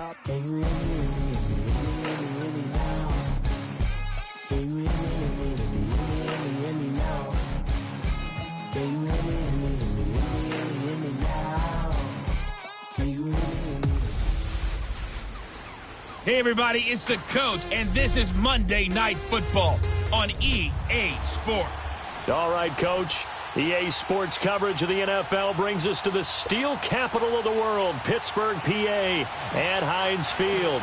Can you hear me now? Can you hear me now? Can you hear me now? Can you hear me? Hey everybody, it's the coach, and this is Monday Night Football on EA Sports. All right, Coach. EA Sports coverage of the NFL brings us to the steel capital of the world, Pittsburgh, PA, at Heinz Field.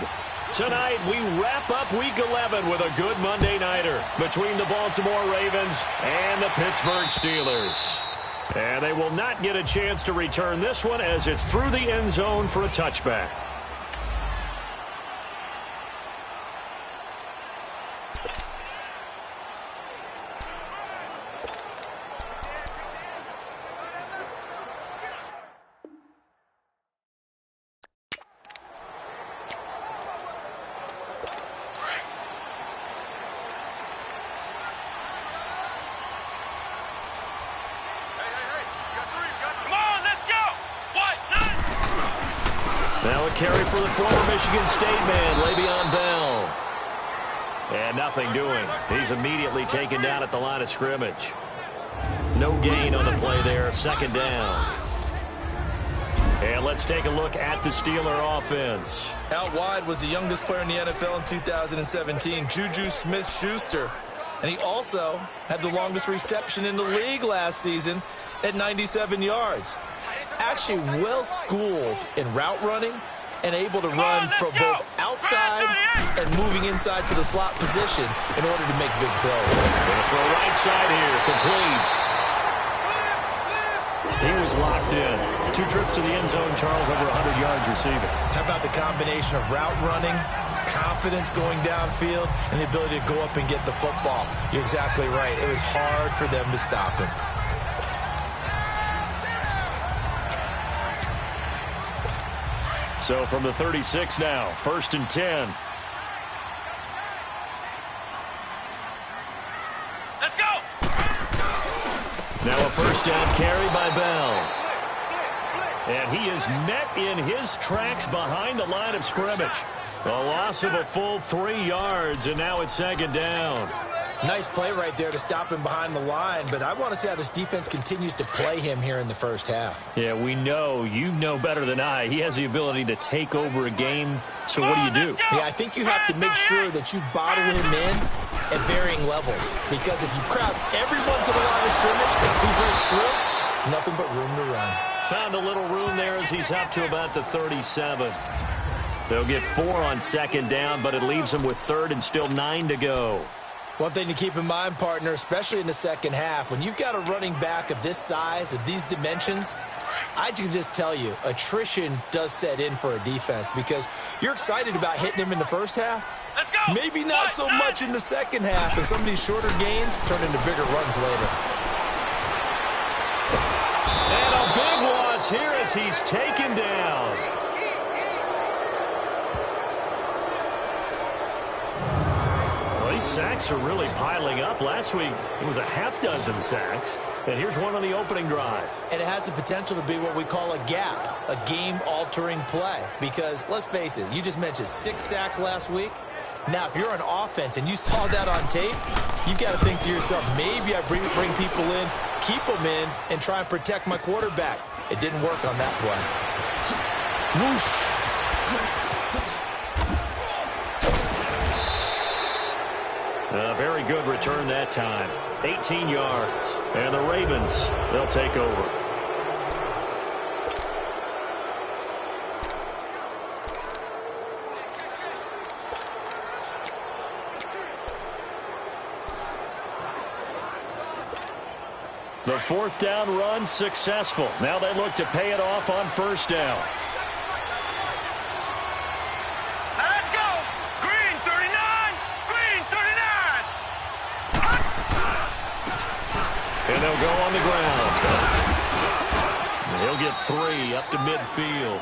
Tonight, we wrap up Week 11 with a good Monday nighter between the Baltimore Ravens and the Pittsburgh Steelers. And they will not get a chance to return this one as it's through the end zone for a touchback. Now a carry for the former Michigan State man, Le'Veon Bell. And nothing doing. He's immediately taken down at the line of scrimmage. No gain on the play there, second down. And let's take a look at the Steeler offense. Out wide was the youngest player in the NFL in 2017, Juju Smith-Schuster. And he also had the longest reception in the league last season at 97 yards. Actually well-schooled in route running and able to run from both outside and moving inside to the slot position in order to make big plays. And for a right side here, complete. He was locked in. 2 trips to the end zone, Charles, over 100 yards receiving. How about the combination of route running, confidence going downfield, and the ability to go up and get the football? You're exactly right. It was hard for them to stop him. So from the 36 now, 1st and 10. Let's go! Now a first down carry by Bell. And he is met in his tracks behind the line of scrimmage. A loss of a full 3 yards, and now it's second down. Nice play right there to stop him behind the line, but I want to see how this defense continues to play him here in the first half. Yeah, we know. You know better than I. He has the ability to take over a game, so what do? Yeah, I think you have to make sure that you bottle him in at varying levels, because if you crowd everyone to the line of scrimmage, if he breaks through, there's nothing but room to run. Found a little room there as he's up to about the 37. They'll get 4 on second down, but it leaves them with 3rd and still 9 to go. One thing to keep in mind, partner, especially in the second half, when you've got a running back of this size, of these dimensions, I can just tell you, attrition does set in for a defense because you're excited about hitting him in the first half. Let's go! Maybe not so much in the second half, and some of these shorter gains turn into bigger runs later. And a big loss here as he's taken down. These sacks are really piling up. Last week, it was a half dozen sacks. And here's one on the opening drive. And it has the potential to be what we call a gap, a game-altering play. Because, let's face it, you just mentioned 6 sacks last week. Now, if you're an offense and you saw that on tape, you've got to think to yourself, maybe I bring people in, keep them in, and try and protect my quarterback. It didn't work on that play. Whoosh! A very good return that time. 18 yards. And the Ravens, they'll take over. The 4th down run successful. Now they look to pay it off on 1st down. And they'll go on the ground. And he'll get 3 up to midfield.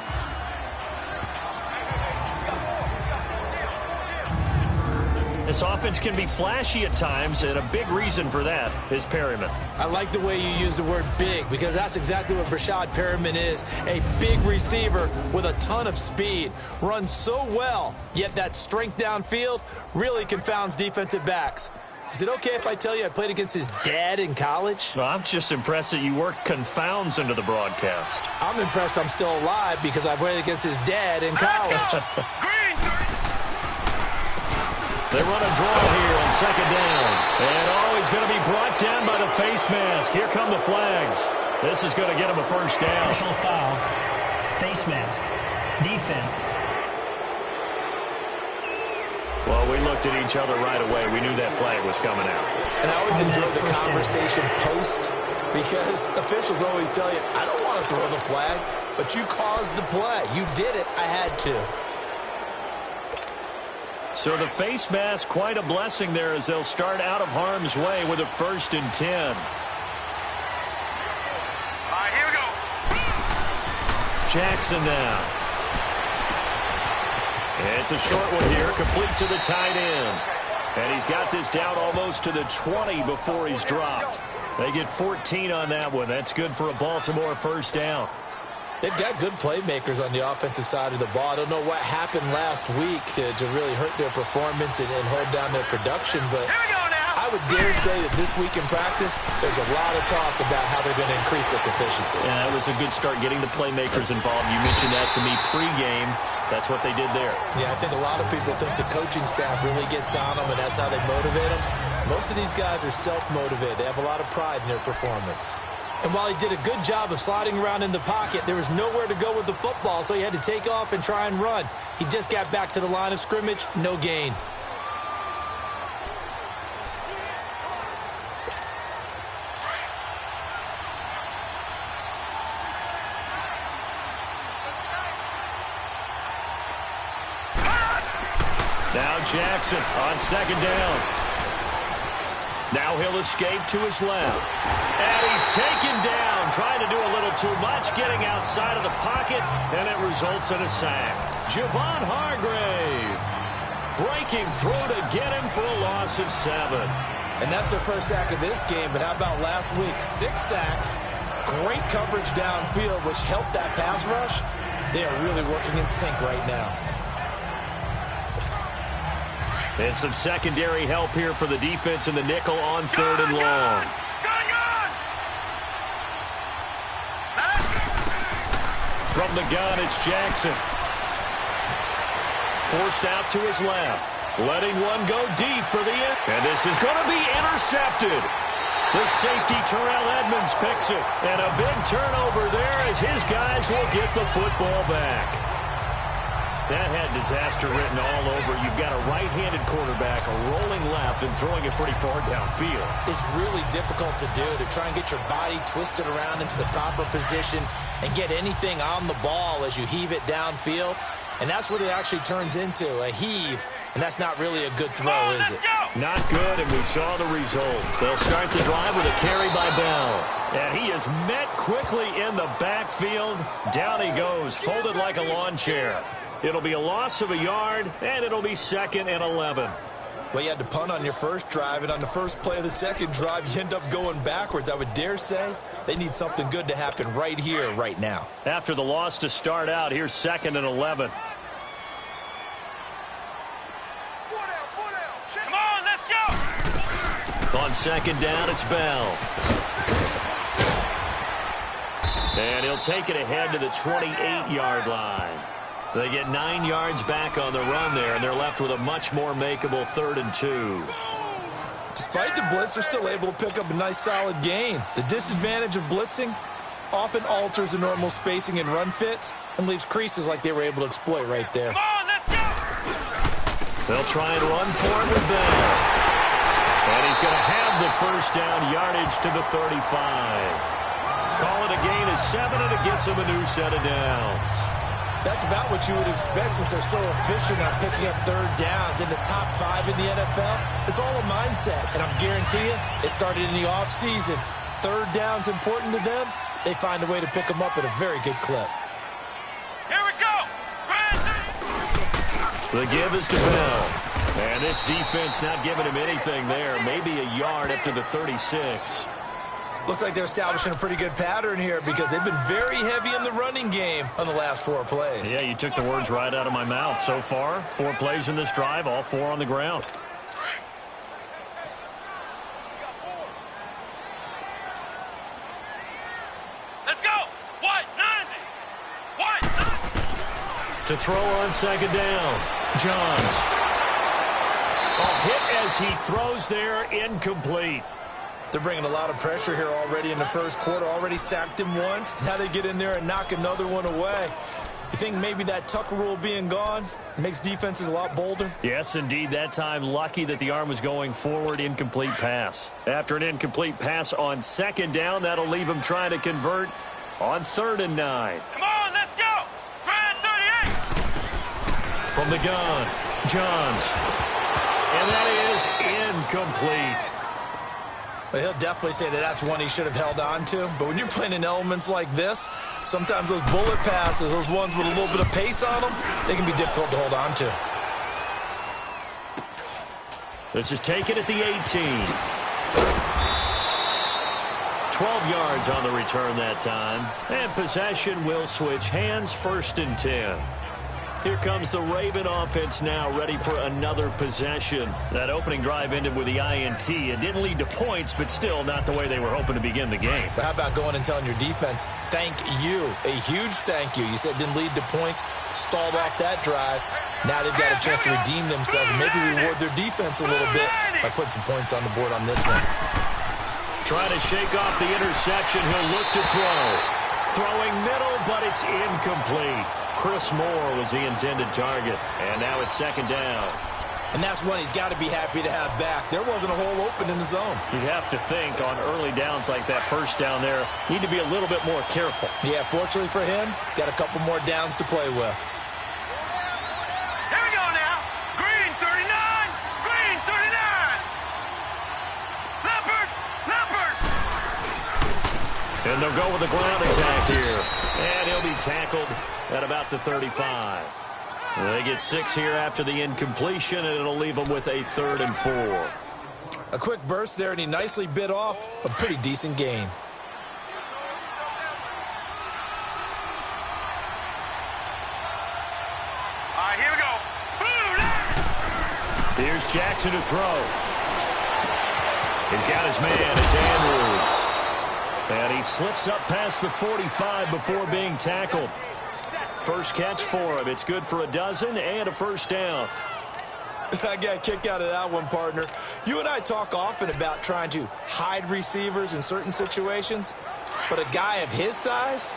This offense can be flashy at times, and a big reason for that is Perryman. I like the way you use the word big, because that's exactly what Brashad Perryman is. A big receiver with a ton of speed. Runs so well, yet that strength downfield really confounds defensive backs. Is it okay if I tell you I played against his dad in college? Well, I'm just impressed that you worked confounds into the broadcast. I'm impressed I'm still alive because I played against his dad in college. They run a draw here on second down. And, he's going to be brought down by the face mask. Here come the flags. This is going to get him a first down. Personal foul, face mask, defense. Well, we looked at each other right away. We knew that flag was coming out. And I always enjoy the conversation post, because officials always tell you, I don't want to throw the flag, but you caused the play. You did it. I had to. So the face mask, quite a blessing there as they'll start out of harm's way with a 1st and 10. All right, here we go. Jackson now. It's a short one here, complete to the tight end. And he's got this down almost to the 20 before he's dropped. They get 14 on that one. That's good for a Baltimore first down. They've got good playmakers on the offensive side of the ball. I don't know what happened last week to really hurt their performance and hold down their production, but I would dare say that this week in practice, there's a lot of talk about how they're going to increase their proficiency. Yeah, that was a good start getting the playmakers involved. You mentioned that to me pregame. That's what they did there. Yeah, I think a lot of people think the coaching staff really gets on them, and that's how they motivate them. Most of these guys are self-motivated. They have a lot of pride in their performance. And while he did a good job of sliding around in the pocket, there was nowhere to go with the football, so he had to take off and try and run. He just got back to the line of scrimmage, no gain. Now Jackson on second down. Now he'll escape to his left. And he's taken down, trying to do a little too much, getting outside of the pocket, and it results in a sack. Javon Hargrave breaking through to get him for a loss of 7. And that's their first sack of this game, but how about last week? 6 sacks, great coverage downfield, which helped that pass rush. They are really working in sync right now. And some secondary help here for the defense in the nickel on 3rd and long. From the gun, it's Jackson. Forced out to his left. Letting one go deep for the end. And this is going to be intercepted. The safety, Terrell Edmonds, picks it. And a big turnover there as his guys will get the football back. That had disaster written all over. You've got a right-handed quarterback, a rolling left, and throwing it pretty far downfield. It's really difficult to do, to try and get your body twisted around into the proper position and get anything on the ball as you heave it downfield. And that's what it actually turns into, a heave. And that's not really a good throw, is it? Not good, and we saw the result. They'll start the drive with a carry by Bell. And he is met quickly in the backfield. Down he goes, folded like a lawn chair. It'll be a loss of a yard, and it'll be 2nd and 11. Well, you had to punt on your first drive, and on the first play of the second drive, you end up going backwards. I would dare say they need something good to happen right here, right now. After the loss to start out, here's 2nd and 11. Come on, let's go. On second down, it's Bell. And he'll take it ahead to the 28-yard line. They get 9 yards back on the run there, and they're left with a much more makeable 3rd and 2. Despite the blitz, they're still able to pick up a nice, solid gain. The disadvantage of blitzing often alters the normal spacing and run fits and leaves creases like they were able to exploit right there. Come on, let's go. They'll try and run for it with Bell. And he's going to have the first down, yardage to the 35. Call it a gain of 7, and it gets him a new set of downs. That's about what you would expect since they're so efficient on picking up 3rd downs in the top 5 in the NFL. It's all a mindset, and I'm guarantee you it started in the offseason. 3rd down's important to them. They find a way to pick them up at a very good clip. Here we go. The give is to Bell. And this defense not giving him anything there. Maybe a yard up to the 36. Looks like they're establishing a pretty good pattern here because they've been very heavy in the running game on the last 4 plays. Yeah, you took the words right out of my mouth. So far, 4 plays in this drive, all 4 on the ground. Let's go. White 90. White 90. To throw on second down. Johns. A hit as he throws there, incomplete. They're bringing a lot of pressure here already in the first quarter. Already sacked him once. Now they get in there and knock another one away. You think maybe that Tucker rule being gone makes defenses a lot bolder? Yes, indeed. That time, lucky that the arm was going forward. Incomplete pass. After an incomplete pass on second down, that'll leave him trying to convert on 3rd and 9. Come on, let's go. Grand 38. From the gun, Johns. And that is incomplete. But he'll definitely say that that's one he should have held on to. But when you're playing in elements like this, sometimes those bullet passes, those ones with a little bit of pace on them, they can be difficult to hold on to. This is taken at the 18. 12 yards on the return that time. And possession will switch hands, 1st and 10. Here comes the Raven offense now, ready for another possession. That opening drive ended with the INT. It didn't lead to points, but still not the way they were hoping to begin the game. But how about going and telling your defense, thank you, a huge thank you. You said it didn't lead to points, stalled off that drive. Now they've got a chance to redeem themselves and maybe reward their defense a little bit by putting some points on the board on this one. Trying to shake off the interception. He'll look to throw. Throwing middle, but it's incomplete. Chris Moore was the intended target. And now it's 2nd down. And that's one he's got to be happy to have back. There wasn't a hole open in the zone. You have to think on early downs like that, 1st down there, need to be a little bit more careful. Yeah, fortunately for him, got a couple more downs to play with. Here we go now. Green 39. Green 39. Leopard. Leopard. And they'll go with the ground attack here. And he'll be tackled at about the 35. They get 6 here after the incompletion, and it'll leave them with a 3rd and 4. A quick burst there, and he nicely bit off a pretty decent gain. All right, here we go. Blue. Here's Jackson to throw. He's got his man. It's Andrews. And he slips up past the 45 before being tackled. First catch for him. It's good for a dozen and a 1st down. I got a kick out of that one, partner. You and I talk often about trying to hide receivers in certain situations, but a guy of his size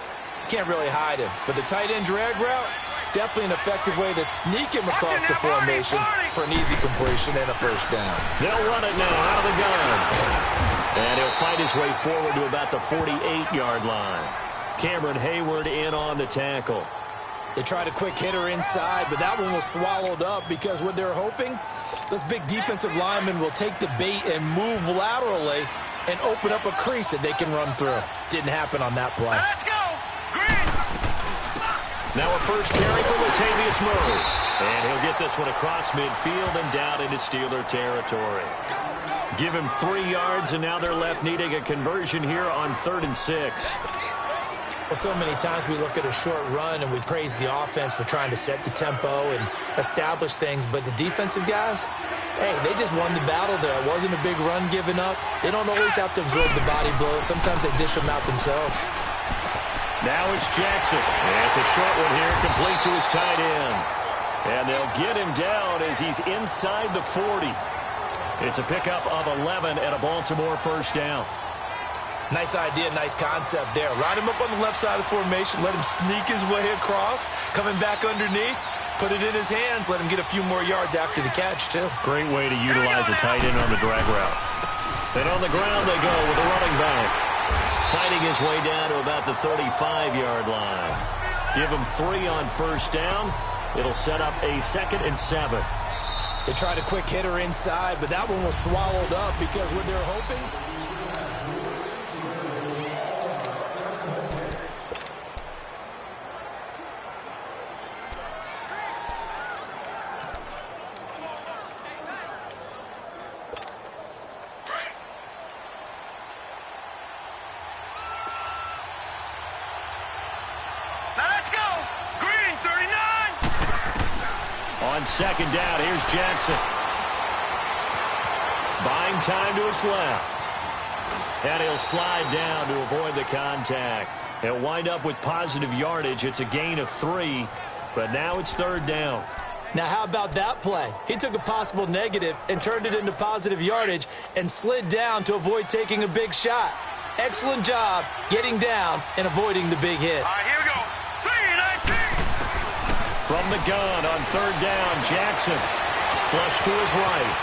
can't really hide him. But the tight end drag route, definitely an effective way to sneak him across the formation for an easy completion and a 1st down. They'll run it now out of the gun. And he'll fight his way forward to about the 48-yard line. Cameron Hayward in on the tackle. They tried a quick hitter inside, but that one was swallowed up because what they're hoping, those big defensive linemen will take the bait and move laterally and open up a crease that they can run through. Didn't happen on that play. Let's go. Green. Now a first carry for Latavius Murray. And he'll get this one across midfield and down into Steeler territory. Give him 3 yards, and now they're left needing a conversion here on 3rd and 6. Well, so many times we look at a short run and we praise the offense for trying to set the tempo and establish things, but the defensive guys, hey, they just won the battle there. It wasn't a big run given up. They don't always have to absorb the body blows. Sometimes they dish them out themselves. Now it's Jackson. And it's a short one here, complete to his tight end. And they'll get him down as he's inside the 40. It's a pickup of 11 and a Baltimore 1st down. Nice idea, nice concept there. Line him up on the left side of the formation, let him sneak his way across, coming back underneath, put it in his hands, let him get a few more yards after the catch, too. Great way to utilize a tight end on the drag route. And on the ground they go with the running back. Fighting his way down to about the 35-yard line. Give him 3 on 1st down. It'll set up a 2nd and 7. They tried a quick hitter inside, but that one was swallowed up because what they're hoping... On second down, here's Jackson. Buying time to his left. And he'll slide down to avoid the contact. He'll wind up with positive yardage. It's a gain of 3, but now it's third down. Now, how about that play? He took a possible negative and turned it into positive yardage and slid down to avoid taking a big shot. Excellent job getting down and avoiding the big hit. All right, here we go. 3-19. From the gun on third down, Jackson. Flush to his right.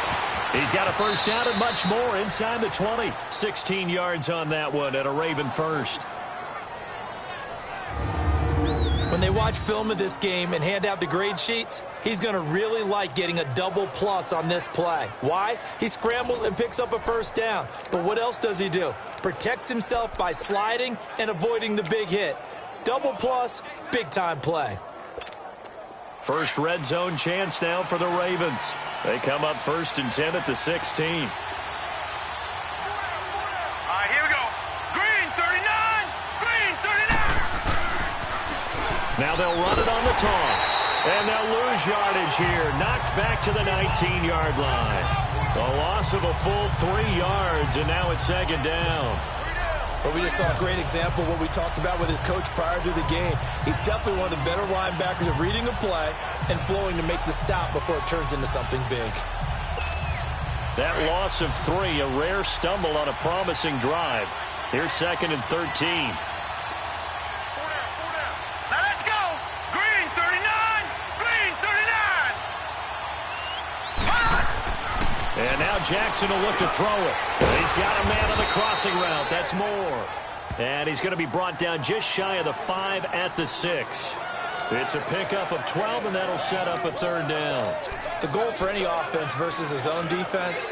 He's got a first down and much more inside the 20. 16 yards on that one at a Raven first. When they watch film of this game and hand out the grade sheets, he's going to really like getting a double plus on this play. Why? He scrambles and picks up a first down. But what else does he do? Protects himself by sliding and avoiding the big hit. Double plus, big-time play. First red zone chance now for the Ravens. They come up 1st and 10 at the 16. All right, here we go. Green 39. Green 39. Now they'll run it on the toss. And they'll lose yardage here. Knocked back to the 19-yard line. A loss of a full 3 yards, and now it's second down. But we just saw a great example of what we talked about with his coach prior to the game. He's definitely one of the better linebackers at reading a play and flowing to make the stop before it turns into something big. That loss of 3, a rare stumble on a promising drive. Here's 2nd and 13. Now let's go. Green 39. Green 39. And now Jackson will look to throw it. He's got a man on the crossing route. That's more. And he's going to be brought down just shy of the 5 at the 6. It's a pickup of 12, and that'll set up a third down. The goal for any offense versus his own defense,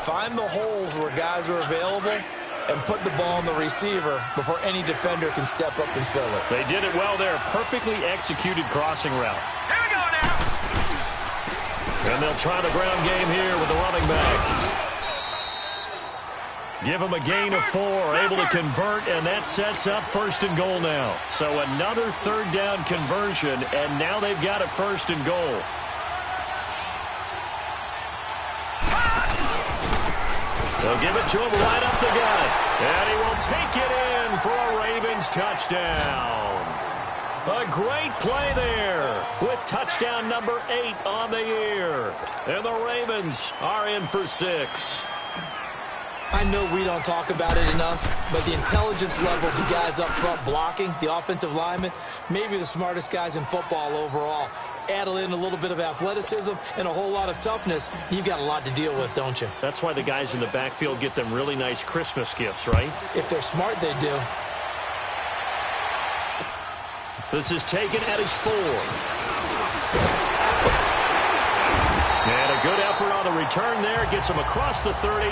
find the holes where guys are available and put the ball on the receiver before any defender can step up and fill it. They did it well there. Perfectly executed crossing route. Here we go now. And they'll try the ground game here with the running back. Give him a gain of 4, able to convert, and that sets up 1st and goal now. So another third down conversion, and now they've got a 1st and goal. They'll give it to him right up the gut, and he will take it in for a Ravens touchdown. A great play there with touchdown number 8 on the year. And the Ravens are in for 6. I know we don't talk about it enough, but the intelligence level of the guys up front blocking, the offensive linemen, maybe the smartest guys in football overall. Add in a little bit of athleticism and a whole lot of toughness, you've got a lot to deal with, don't you? That's why the guys in the backfield get them really nice Christmas gifts, right? If they're smart, they do. This is taken at his 4. And a good effort on the return there. Gets him across the 30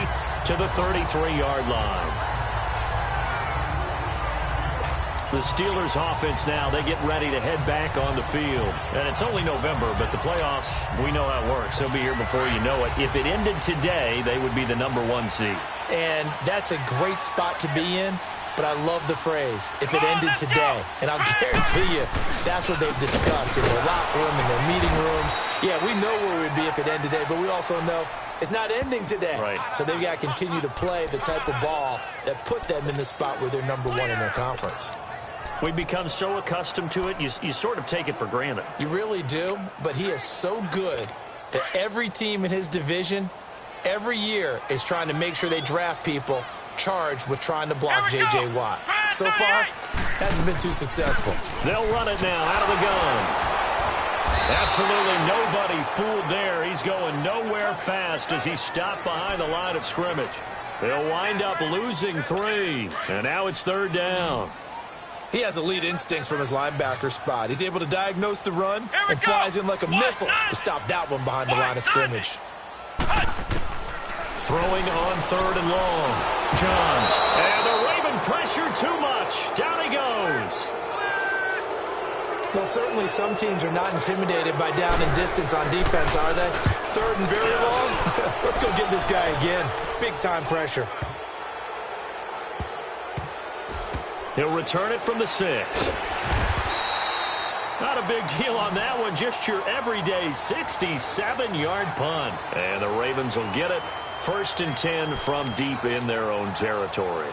to the 33-yard line. The Steelers offense now, they get ready to head back on the field. And it's only November, but the playoffs, we know how it works. They'll be here before you know it. If it ended today, they would be the number 1 seed. And that's a great spot to be in. But I love the phrase, if it ended today. And I'll guarantee you, that's what they've discussed in their locker room, in their meeting rooms. Yeah, we know where we'd be if it ended today, but we also know it's not ending today. Right. So they've got to continue to play the type of ball that put them in the spot where they're number 1 in their conference. We become so accustomed to it, you sort of take it for granted. You really do, but he is so good that every team in his division, every year, is trying to make sure they draft people charged with trying to block J.J. Watt. So far, hasn't been too successful. They'll run it now out of the gun. Absolutely nobody fooled there. He's going nowhere fast as he stopped behind the line of scrimmage. They'll wind up losing 3, and now it's third down. He has elite instincts from his linebacker spot. He's able to diagnose the run and flies in like a missile to stop that one behind the line of scrimmage. Throwing on 3rd and long. Johns. And the Raven pressure too much. Down he goes. Well, certainly some teams are not intimidated by down and distance on defense, are they? 3rd and very long? Let's go get this guy again. Big-time pressure. He'll return it from the 6. Not a big deal on that one. Just your everyday 67-yard punt. And the Ravens will get it. 1st and 10 from deep in their own territory.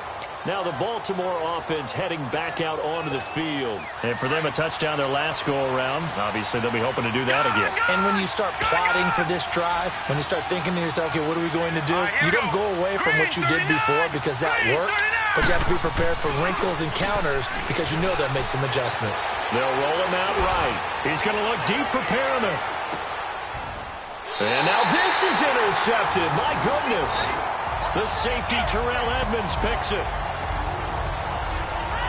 Now the Baltimore offense heading back out onto the field. And for them, a touchdown their last go-around. Obviously, they'll be hoping to do that again. And when you start plotting for this drive, when you start thinking to yourself, okay, what are we going to do? You don't go away from what you did before because that worked. But you have to be prepared for wrinkles and counters because you know they'll make some adjustments. They'll roll him out right. He's going to look deep for Perriman. And now this is intercepted. My goodness. The safety, Terrell Edmonds, picks it.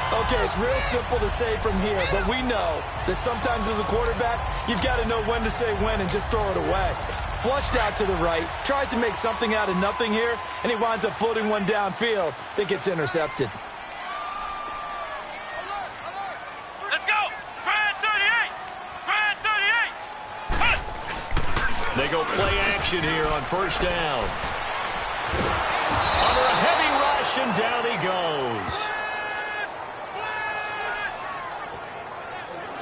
Okay, it's real simple to say from here, but we know that sometimes as a quarterback, you've got to know when to say when and just throw it away. Flushed out to the right, tries to make something out of nothing here, and he winds up floating one downfield that gets intercepted. Let's go! Brad 38! Brad 38! They go play action here on 1st down. Under a heavy rush, and down he goes.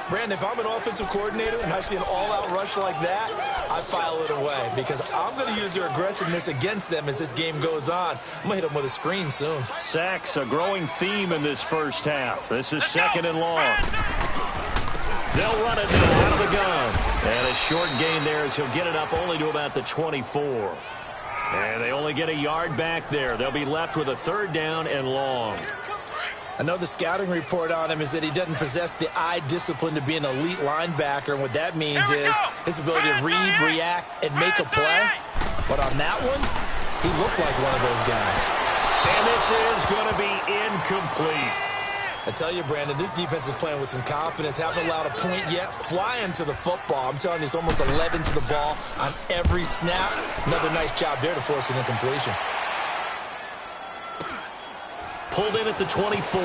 Brandon, if I'm an offensive coordinator and I see an all-out rush like that, I file it away because I'm going to use their aggressiveness against them as this game goes on. I'm going to hit them with a screen soon. Sacks, a growing theme in this first half. This is 2nd and long. They'll run it now out of the gun. And a short gain there as he'll get it up only to about the 24. And they only get a yard back there. They'll be left with a 3rd down and long. I know the scouting report on him is that he doesn't possess the eye discipline to be an elite linebacker, and what that means is his ability to read, react, and make a play. But on that one, he looked like one of those guys. And this is going to be incomplete. I tell you, Brandon, this defense is playing with some confidence. Haven't allowed a point yet. Flying to the football. I'm telling you, it's almost 11 to the ball on every snap. Another nice job there to force an incompletion. Pulled in at the 24.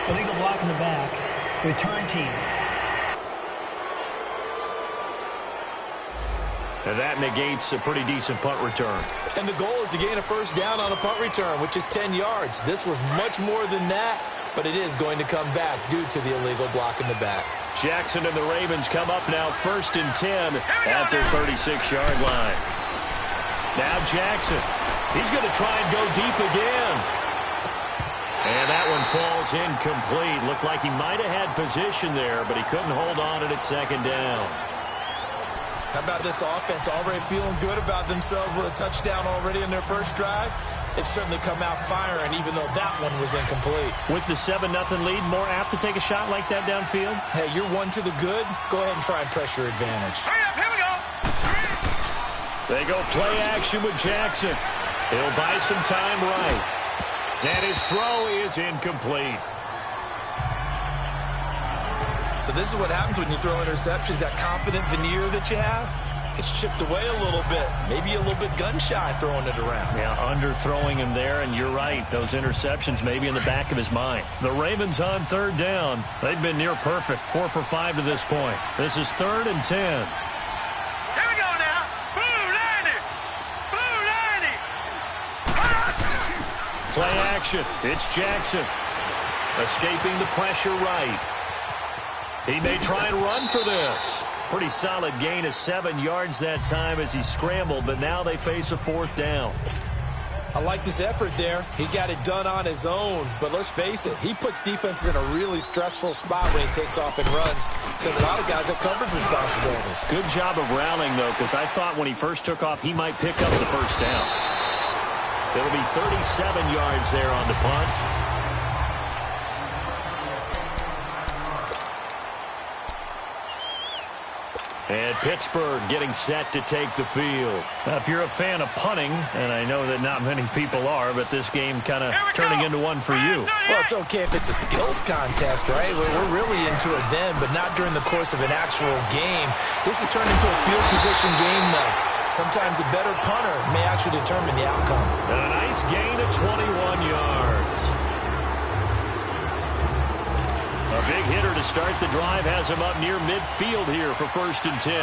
Illegal block in the back. Return team. And that negates a pretty decent punt return. And the goal is to gain a 1st down on a punt return, which is 10 yards. This was much more than that, but it is going to come back due to the illegal block in the back. Jackson and the Ravens come up now 1st and 10 at their 36-yard line. Now Jackson. He's going to try and go deep again. And that one falls incomplete. Looked like he might have had position there, but he couldn't hold on to it 2nd down. How about this offense already feeling good about themselves with a touchdown already in their first drive? It's certainly come out firing, even though that one was incomplete. With the 7-0 lead, more apt to take a shot like that downfield? Hey, you're one to the good. Go ahead and try and press your advantage. Hurry up, here we go! They go play action with Jackson. He'll buy some time right. And his throw is incomplete. So this is what happens when you throw interceptions. That confident veneer that you have, it's chipped away a little bit. Maybe a little bit gun-shy throwing it around. Yeah, underthrowing him there, and you're right. Those interceptions may be in the back of his mind. The Ravens on 3rd down. They've been near perfect, 4 for 5 to this point. This is 3rd and 10. Here we go now! Blue 90! Blue 90! Play action. It's Jackson. Escaping the pressure right. He may try and run for this. Pretty solid gain of 7 yards that time as he scrambled, but now they face a 4th down. I like this effort there. He got it done on his own, but let's face it, he puts defenses in a really stressful spot when he takes off and runs because a lot of guys have coverage responsibilities. Good job of rallying, though, because I thought when he first took off, he might pick up the 1st down. It'll be 37 yards there on the punt. And Pittsburgh getting set to take the field. Now, if you're a fan of punting, and I know that not many people are, but this game kind of turning into one for you. Well, it's okay if it's a skills contest, right? We're really into it then, but not during the course of an actual game. This is turned into a field position game now. Sometimes a better punter may actually determine the outcome. And a nice gain of 21 yards. A big hitter to start the drive has him up near midfield here for 1st and 10.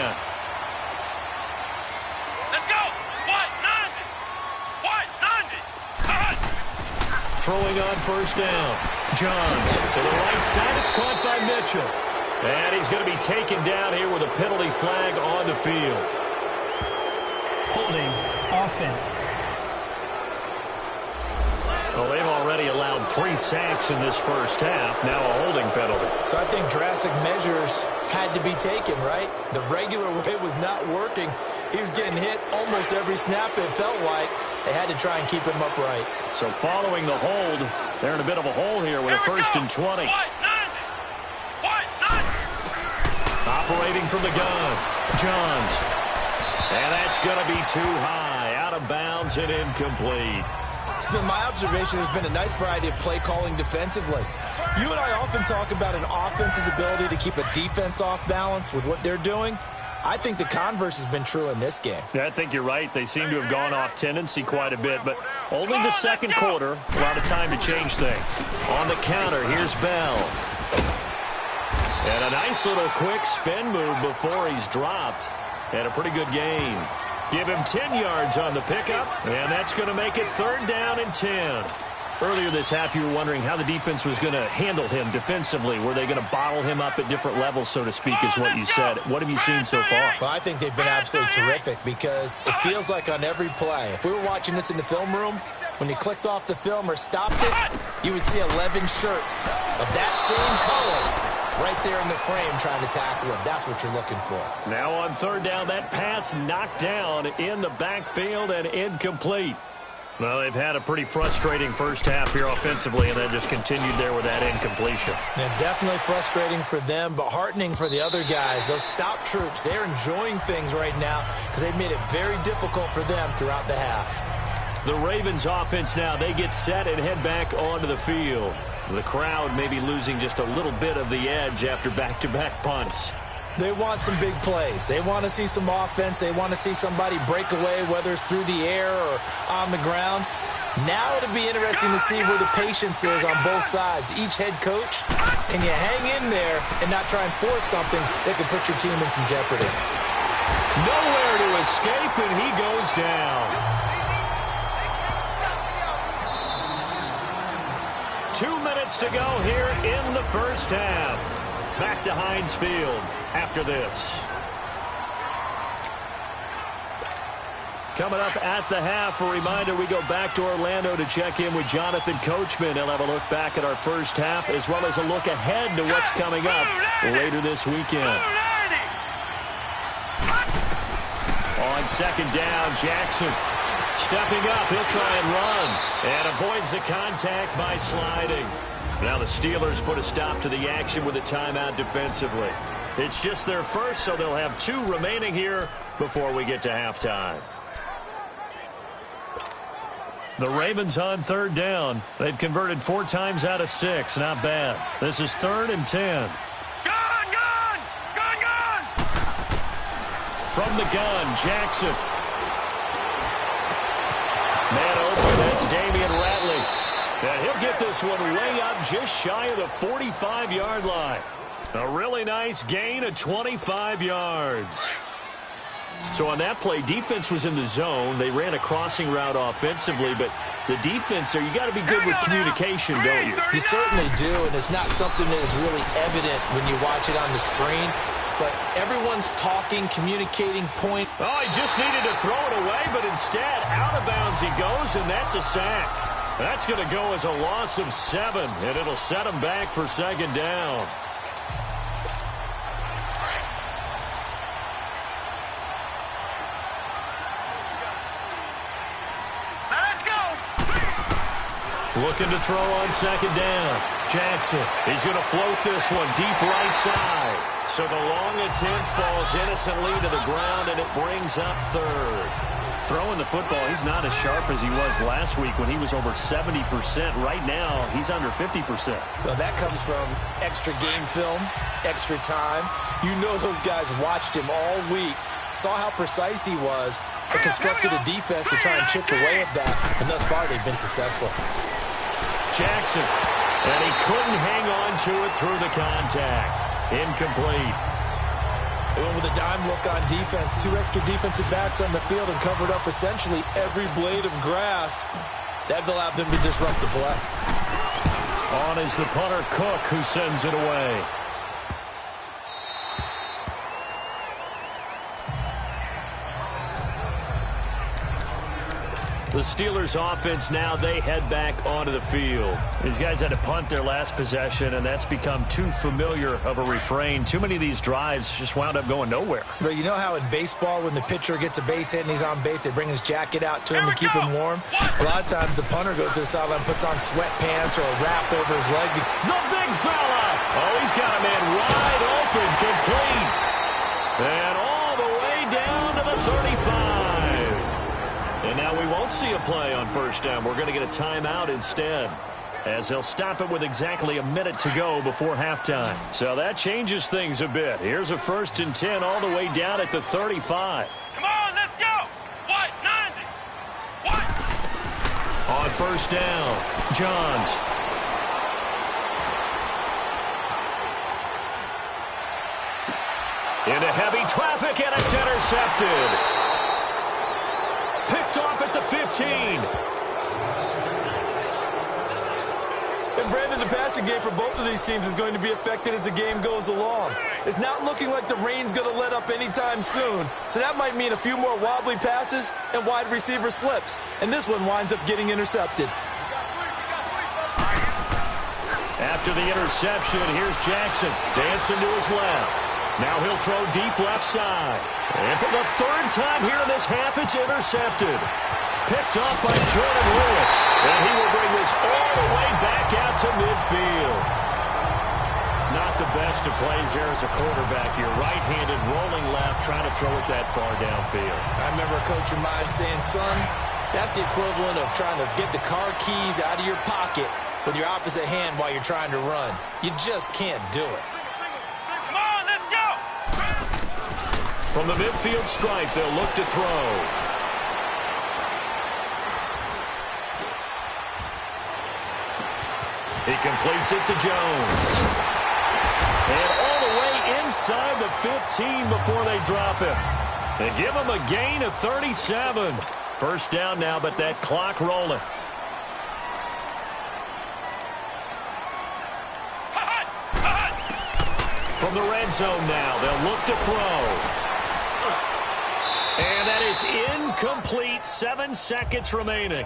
throwing on first down. Johns to the right side. It's caught by Mitchell. And he's going to be taken down here with a penalty flag on the field. Holding offense. Well, they've already allowed 3 sacks in this first half. Now a holding penalty. So I think drastic measures had to be taken, right? The regular way was not working. He was getting hit almost every snap, it felt like. They had to try and keep him upright. So following the hold, they're in a bit of a hole here with a first and 20. Operating from the gun, Johns. And that's going to be too high, out of bounds and incomplete. It's been my observation there's been a nice variety of play calling defensively. You and I often talk about an offense's ability to keep a defense off balance with what they're doing. I think the converse has been true in this game. Yeah, I think you're right. They seem to have gone off tendency quite a bit, but only the second quarter, a lot of time to change things. On the counter, here's Bell. And a nice little quick spin move before he's dropped. And a pretty good gain. Give him 10 yards on the pickup, and that's going to make it 3rd down and 10. Earlier this half, you were wondering how the defense was going to handle him defensively. Were they going to bottle him up at different levels, so to speak, is what you said. What have you seen so far? Well, I think they've been absolutely terrific because it feels like on every play, if we were watching this in the film room, when you clicked off the film or stopped it, you would see 11 shirts of that same color right there in the frame trying to tackle him. That's what you're looking for. Now on 3rd down, that pass knocked down in the backfield and incomplete. Well, they've had a pretty frustrating first half here offensively, and then just continued there with that incompletion. And definitely frustrating for them, but heartening for the other guys. Those stop troops, they're enjoying things right now because they've made it very difficult for them throughout the half. The Ravens offense now, they get set and head back onto the field. The crowd may be losing just a little bit of the edge after back-to-back punts. They want some big plays. They want to see some offense. They want to see somebody break away, whether it's through the air or on the ground. Now it'll be interesting to see where the patience is on both sides. Each head coach, can you hang in there and not try and force something that could put your team in some jeopardy? Nowhere to escape, and he goes down. 2 minutes to go here in the first half. Back to Heinz Field after this. Coming up at the half, a reminder, we go back to Orlando to check in with Jonathan Coachman. He'll have a look back at our first half as well as a look ahead to what's coming up later this weekend. On 2nd down, Jackson stepping up. He'll try and run and avoids the contact by sliding. Now the Steelers put a stop to the action with a timeout defensively. It's just their first, so they'll have 2 remaining here before we get to halftime. The Ravens on 3rd down. They've converted 4 times out of 6. Not bad. This is 3rd and 10. Gun! From the gun, Jackson. Man open, that's Damian Ratley. And he'll get this one way up just shy of the 45-yard line. A really nice gain of 25 yards. So on that play, defense was in the zone. They ran a crossing route offensively, but the defense there, you got to be good with communication, don't you? You certainly do, and it's not something that is really evident when you watch it on the screen. But everyone's talking, communicating point. Oh, he just needed to throw it away, but instead, out of bounds he goes, and that's a sack. That's going to go as a loss of 7, and it'll set him back for 2nd down. Let's go! Looking to throw on 2nd down. Jackson, he's going to float this one deep right side. So the long attempt falls innocently to the ground, and it brings up 3rd. Throwing the football, he's not as sharp as he was last week when he was over 70%. Right now, he's under 50%. Well, that comes from extra game film, extra time. You know those guys watched him all week, saw how precise he was, and constructed a defense to try and chip away at that. And thus far, they've been successful. Jackson, and he couldn't hang on to it through the contact. Incomplete. They went with a dime look on defense. 2 extra defensive backs on the field and covered up essentially every blade of grass. That allowed them to disrupt the play. On is the punter, Cook, who sends it away. The Steelers offense now, they head back onto the field. These guys had to punt their last possession, and that's become too familiar of a refrain. Too many of these drives just wound up going nowhere. But you know how in baseball, when the pitcher gets a base hit and he's on base, they bring his jacket out to him to keep him warm? A lot of times the punter goes to the sideline, puts on sweatpants or a wrap over his leg. The big fella! Oh, he's got a man wide open, complete. And all the way down to the 35. And now we won't see a play on first down. We're going to get a timeout instead, as they'll stop it with exactly a minute to go before halftime. So that changes things a bit. Here's a 1st and 10 all the way down at the 35. Come on, let's go. What? 90. What? On first down, Johns. Into heavy traffic, and it's intercepted. Picked off at the 15. And Brandon, the passing game for both of these teams is going to be affected as the game goes along. It's not looking like the rain's going to let up anytime soon. So that might mean a few more wobbly passes and wide receiver slips. And this one winds up getting intercepted. After the interception, here's Jackson dancing to his left. Now he'll throw deep left side. And for the 3rd time here in this half, it's intercepted. Picked off by Jordan Lewis. And he will bring this all the way back out to midfield. Not the best of plays there as a quarterback. You're right-handed, rolling left, trying to throw it that far downfield. I remember a coach of mine saying, son, that's the equivalent of trying to get the car keys out of your pocket with your opposite hand while you're trying to run. You just can't do it. From the midfield stripe, they'll look to throw. He completes it to Jones. And all the way inside the 15 before they drop him. They give him a gain of 37. First down now, but that clock rolling. From the red zone now, they'll look to throw. And that is incomplete. 7 seconds remaining.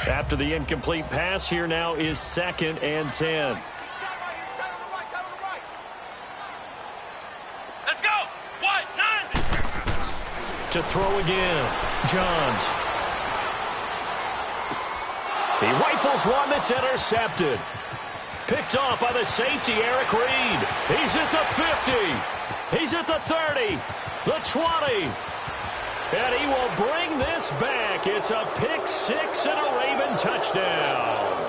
After the incomplete pass, here now is 2nd and 10. Let's go. What? 90. To throw again, Johns. He rifles one that's intercepted. Picked off by the safety, Eric Reed. He's at the 50. He's at the 30. The 20. And he will bring this back. It's a pick 6 and a Raven touchdown.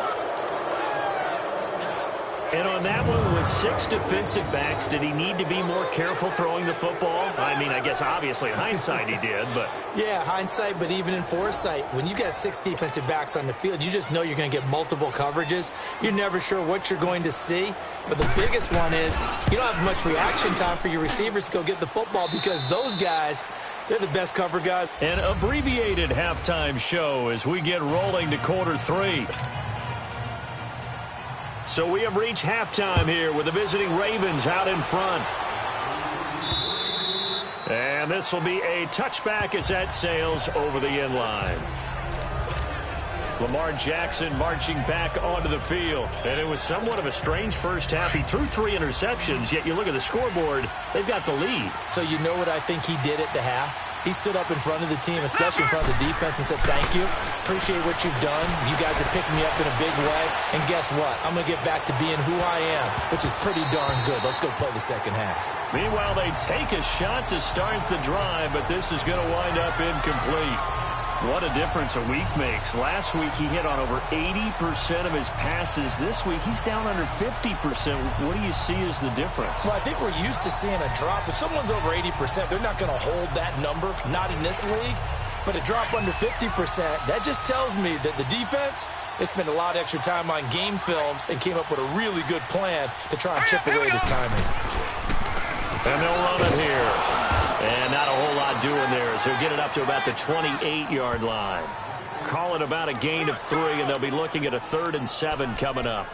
And on that one, with 6 defensive backs, did he need to be more careful throwing the football? I mean, I guess obviously in hindsight he did, but... Yeah, hindsight, but even in foresight, when you got 6 defensive backs on the field, you just know you're going to get multiple coverages. You're never sure what you're going to see. But the biggest one is you don't have much reaction time for your receivers to go get the football because those guys, they're the best cover guys. An abbreviated halftime show as we get rolling to quarter 3. So we have reached halftime here with the visiting Ravens out in front. And this will be a touchback as that sails over the end line. Lamar Jackson marching back onto the field. And it was somewhat of a strange first half. He threw 3 interceptions, yet you look at the scoreboard, they've got the lead. So you know what I think he did at the half? He stood up in front of the team, especially in front of the defense, and said, thank you. Appreciate what you've done. You guys have picked me up in a big way. And guess what? I'm going to get back to being who I am, which is pretty darn good. Let's go play the second half. Meanwhile, they take a shot to start the drive, but this is going to wind up incomplete. What a difference a week makes. Last week, he hit on over 80% of his passes. This week, he's down under 50%. What do you see as the difference? Well, I think we're used to seeing a drop. If someone's over 80%, they're not going to hold that number, not in this league. But a drop under 50%, that just tells me that the defense, They spent a lot of extra time on game films and came up with a really good plan to try and chip away at his timing. And they'll run it here. And not a whole lot doing there as he'll get it up to about the 28-yard line. Call it about a gain of 3, and they'll be looking at a 3rd and 7 coming up.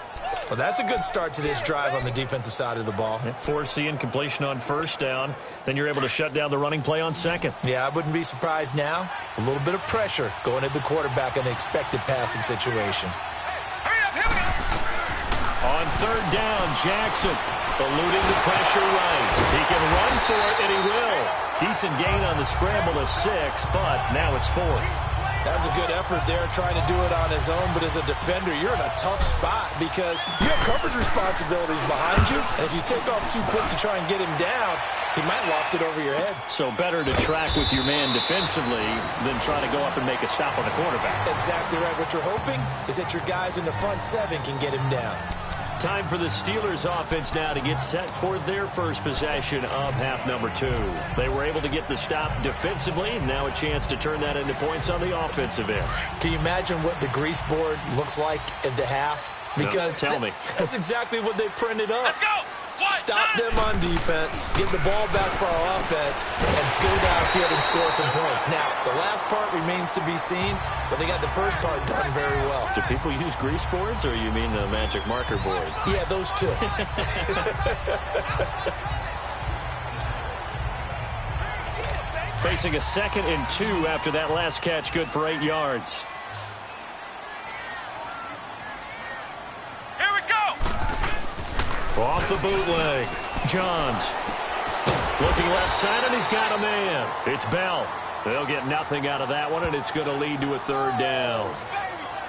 Well, that's a good start to this drive on the defensive side of the ball. Force the incompletion on 1st down. Then you're able to shut down the running play on 2nd. Yeah, I wouldn't be surprised now. A little bit of pressure going at the quarterback in the expected passing situation. On 3rd down, Jackson eluding the pressure right. He can run for it, and he will. Decent gain on the scramble of 6, but now it's 4th. That was a good effort there, trying to do it on his own. But as a defender, you're in a tough spot because you have coverage responsibilities behind you. And if you take off too quick to try and get him down, he might loft it over your head. So better to track with your man defensively than try to go up and make a stop on the quarterback. Exactly right. What you're hoping is that your guys in the front 7 can get him down. Time for the Steelers offense now to get set for their first possession of half number 2. They were able to get the stop defensively. Now a chance to turn that into points on the offensive end. Can you imagine what the grease board looks like at the half? Because tell me. That's exactly what they printed up. Let's go. Stop them on defense, get the ball back for our offense, and go downfield and score some points. Now, the last part remains to be seen, but they got the first part done very well. Do people use grease boards, or you mean the magic marker boards? Yeah, those two. Facing a 2nd and 2 after that last catch, good for 8 yards. Off the bootleg. Johns. Looking left side, and he's got a man. It's Bell. They'll get nothing out of that one, and it's going to lead to a 3rd down.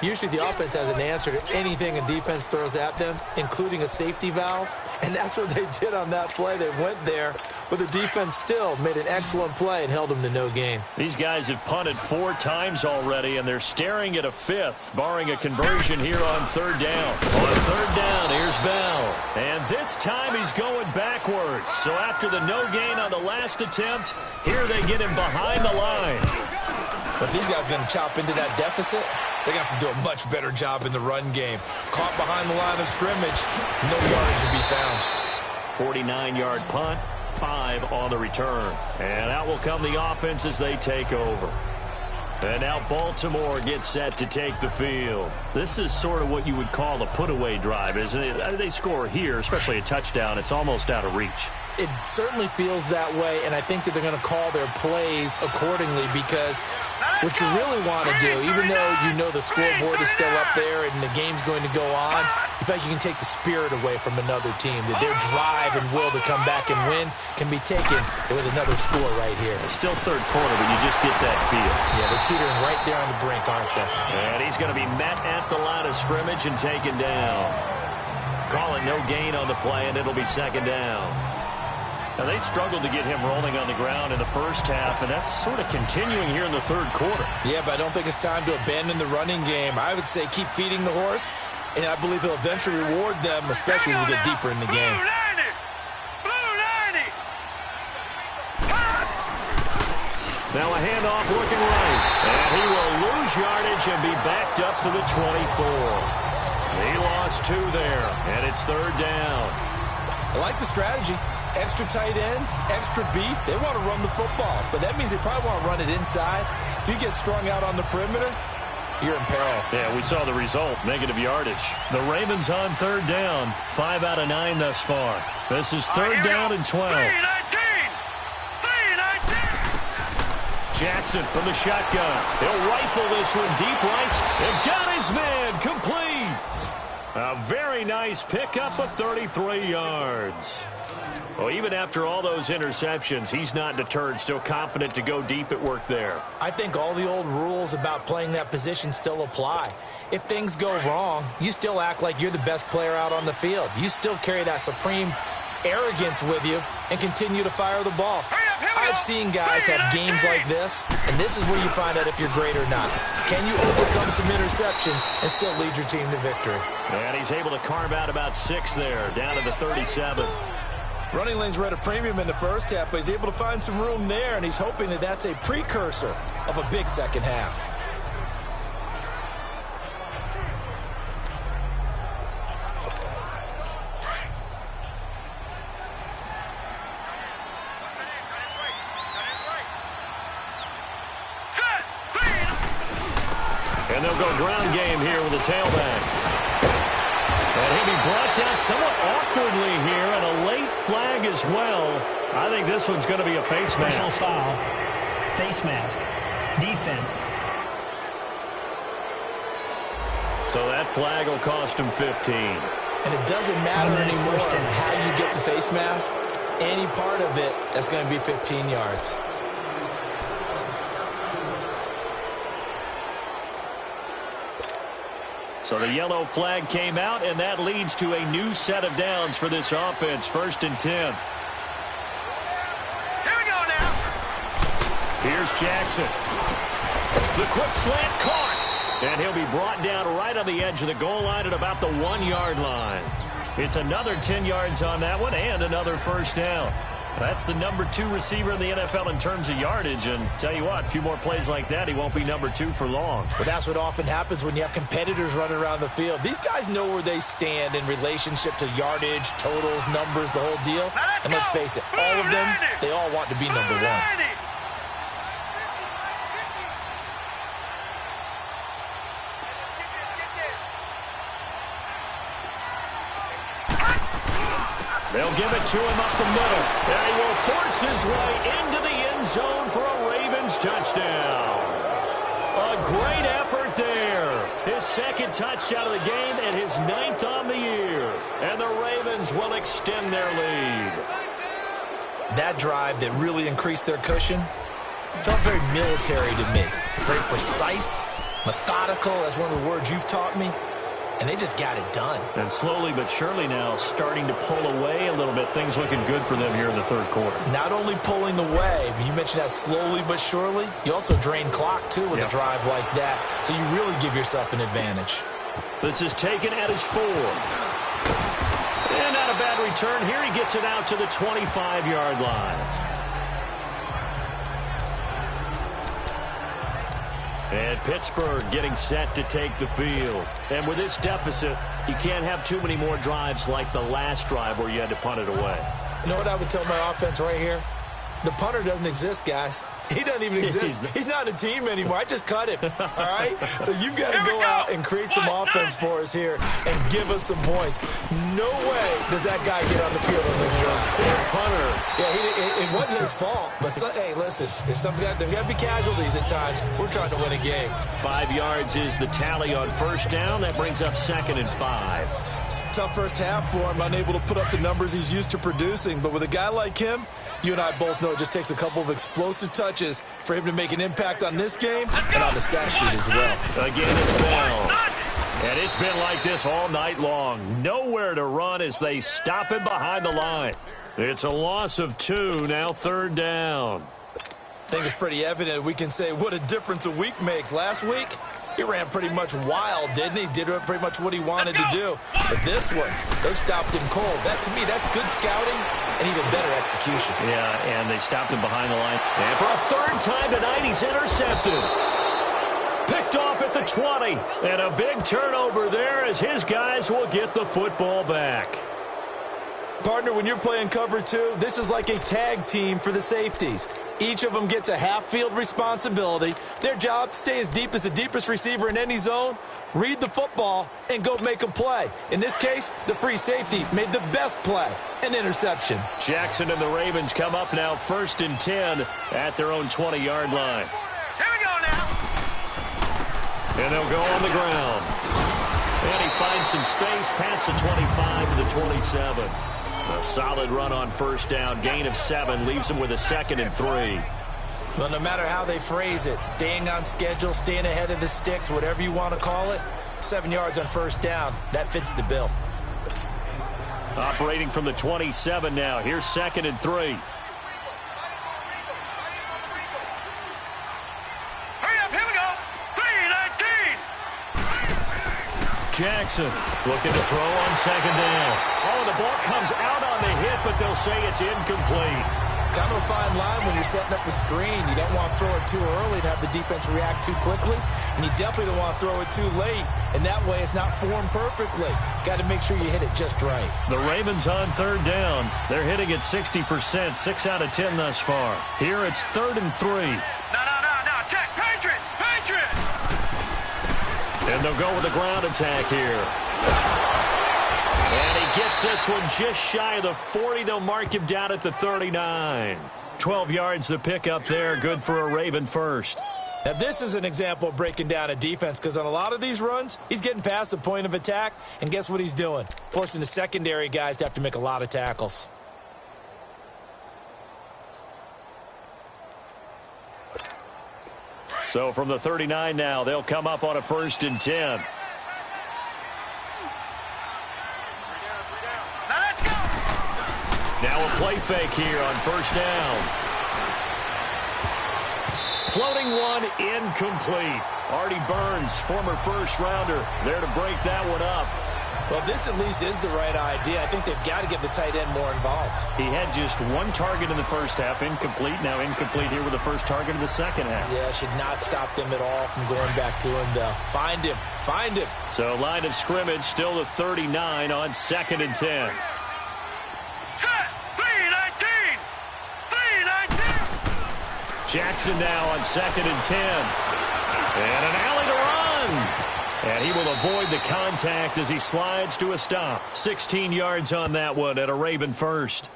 Usually the offense has an answer to anything a defense throws at them, including a safety valve. And that's what they did on that play. They went there, but the defense still made an excellent play and held them to no gain. These guys have punted 4 times already, and they're staring at a 5th, barring a conversion here on 3rd down. On 3rd down, here's Bell. And this time he's going backwards. So after the no gain on the last attempt, here they get him behind the line. But these guys are going to chop into that deficit. They're going to have to do a much better job in the run game. Caught behind the line of scrimmage, no yardage to be found. 49-yard punt, 5 on the return. And out will come the offense as they take over. And now Baltimore gets set to take the field. This is sort of what you would call a put-away drive, isn't it? They score here, especially a touchdown. It's almost out of reach. It certainly feels that way, and I think that they're going to call their plays accordingly because what you really want to do, even though you know the scoreboard is still up there and the game's going to go on, you feel like you can take the spirit away from another team, that their drive and will to come back and win can be taken with another score right here. It's still 3rd quarter, but you just get that feel. Yeah, they're teetering right there on the brink, aren't they? And he's going to be met at the line of scrimmage and taken down. Call it no gain on the play, and it'll be 2nd down. Now, they struggled to get him rolling on the ground in the first half, and that's sort of continuing here in the 3rd quarter. Yeah, but I don't think it's time to abandon the running game. I would say keep feeding the horse, and I believe he'll eventually reward them, especially as we get deeper in the game. Now a handoff looking right, and he will lose yardage and be backed up to the 24. He lost 2 there, and it's 3rd down. I like the strategy. Extra tight ends, extra beef. They want to run the football, but that means they probably want to run it inside. If you get strung out on the perimeter, you're in peril. Yeah, we saw the result, negative yardage. The Ravens on 3rd down, 5 out of 9 thus far. This is 3rd down and 12. 3-19. Jackson from the shotgun. He'll rifle this one deep right and got his man complete. A very nice pickup of 33 yards. Well, even after all those interceptions, he's not deterred, still confident to go deep at work there. I think all the old rules about playing that position still apply. If things go wrong, you still act like you're the best player out on the field. You still carry that supreme arrogance with you and continue to fire the ball. I've seen guys have games like this, and this is where you find out if you're great or not. Can you overcome some interceptions and still lead your team to victory? And he's able to carve out about 6 there, down to the 37. Running lanes were at a premium in the first half, but he's able to find some room there, and he's hoping that that's a precursor of a big second half. And they'll go ground game here with a tailback. And he'll be brought down somewhat awkwardly here, and a late flag as well. I think this one's going to be a face mask. Personal foul. Face mask. Defense. So that flag will cost him 15. And it doesn't matter anymore how you get the face mask. Any part of it, that's going to be 15 yards. So the yellow flag came out, and that leads to a new set of downs for this offense. 1st and 10. Here we go now. Here's Jackson. The quick slant caught. And he'll be brought down right on the edge of the goal line at about the 1-yard line. It's another 10 yards on that one and another first down. That's the number 2 receiver in the NFL in terms of yardage. And tell you what, a few more plays like that, he won't be number 2 for long. Well, that's what often happens when you have competitors running around the field. These guys know where they stand in relationship to yardage, totals, numbers, the whole deal. And let's face it, all of them, they all want to be number 1. They'll give it to him up the middle. And he will force his way into the end zone for a Ravens touchdown. A great effort there. His 2nd touchdown of the game and his 9th on the year. And the Ravens will extend their lead. That drive that really increased their cushion felt very military to me. Very precise, methodical. That's one of the words you've taught me. And they just got it done. And slowly but surely now starting to pull away a little bit. Things looking good for them here in the 3rd quarter. Not only pulling away, but you mentioned that slowly but surely. You also drain clock, too, with a drive like that. So you really give yourself an advantage. This is taken at his 4. And not a bad return here. He gets it out to the 25-yard line. And Pittsburgh getting set to take the field. And with this deficit, you can't have too many more drives like the last drive where you had to punt it away. You know what I would tell my offense right here? The punter doesn't exist, guys. He doesn't even exist. He's not a team anymore. I just cut him, all right? So you've got to go out and create some offense for us here and give us some points. No way does that guy get on the field on this drive. Punter. Yeah, it wasn't his fault. But, hey, listen, there's got to be casualties at times. We're trying to win a game. 5 yards is the tally on first down. That brings up 2nd and 5. Tough first half for him, unable to put up the numbers he's used to producing. But with a guy like him, you and I both know it just takes a couple of explosive touches for him to make an impact on this game and on the stat sheet as well. Again, it's Bell. And it's been like this all night long. Nowhere to run as they stop him behind the line. It's a loss of 2, now 3rd down. I think it's pretty evident we can say what a difference a week makes. Last week, he ran pretty much wild, didn't he? Did pretty much what he wanted to do. But this one, they stopped him cold. That, to me, that's good scouting and even better execution. Yeah, and they stopped him behind the line. And for a 3rd time tonight, he's intercepted. Picked off at the 20. And a big turnover there as his guys will get the football back. Partner, when you're playing cover 2, this is like a tag team for the safeties. Each of them gets a half-field responsibility. Their job, stay as deep as the deepest receiver in any zone, read the football, and go make a play. In this case, the free safety made the best play, an interception. Jackson and the Ravens come up now 1st and 10 at their own 20-yard line. Here we go now. And they'll go on the ground. And he finds some space past the 25 to the 27. A solid run on first down. Gain of 7 leaves him with a 2nd and 3. Well, no matter how they phrase it, staying on schedule, staying ahead of the sticks, whatever you want to call it, 7 yards on first down, that fits the bill. Operating from the 27 now. Here's 2nd and 3. Hurry up, here we go. 3-19. Jackson looking to throw on 2nd down. Oh, the ball comes out on the hit, but they'll say it's incomplete. Kind of a fine line when you're setting up a screen. You don't want to throw it too early and have the defense react too quickly. And you definitely don't want to throw it too late. And that way it's not formed perfectly. Got to make sure you hit it just right. The Ravens on 3rd down. They're hitting at 60%, 6 out of 10 thus far. Here it's 3rd and 3. No. Check. Patriot. And they'll go with a ground attack here. And he gets this one just shy of the 40. They'll mark him down at the 39. 12 yards the pickup there. Good for a Raven first. Now, this is an example of breaking down a defense because on a lot of these runs, he's getting past the point of attack, and guess what he's doing? Forcing the secondary guys to have to make a lot of tackles. So from the 39 now, they'll come up on a 1st and 10. Now a play fake here on 1st down. Floating one, incomplete. Artie Burns, former first-rounder, there to break that one up. Well, this at least is the right idea. I think they've got to get the tight end more involved. He had just one target in the first half, incomplete. Now incomplete here with the first target of the second half. Yeah, should not stop them at all from going back to him, though. Find him. Find him. So line of scrimmage still the 39 on 2nd and 10. Set. 3-19. 3-19. Jackson now on 2nd and 10. And an alley to run. And he will avoid the contact as he slides to a stop. 16 yards on that one at a Raven first.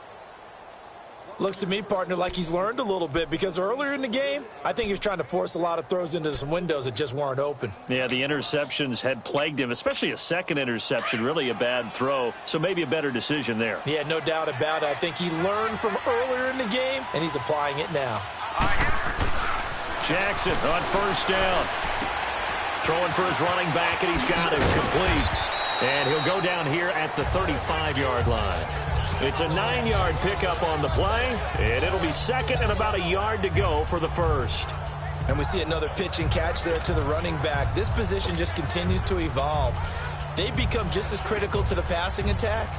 Looks to me, partner, like he's learned a little bit because earlier in the game, I think he was trying to force a lot of throws into some windows that just weren't open. Yeah, the interceptions had plagued him, especially a second interception, really a bad throw. So maybe a better decision there. Yeah, no doubt about it. I think he learned from earlier in the game, and he's applying it now. Jackson on 1st down. Throwing for his running back, and he's got it complete. And he'll go down here at the 35-yard line. It's a 9-yard pickup on the play, and it'll be 2nd and about a yard to go for the first. And we see another pitch and catch there to the running back. This position just continues to evolve. They become just as critical to the passing attack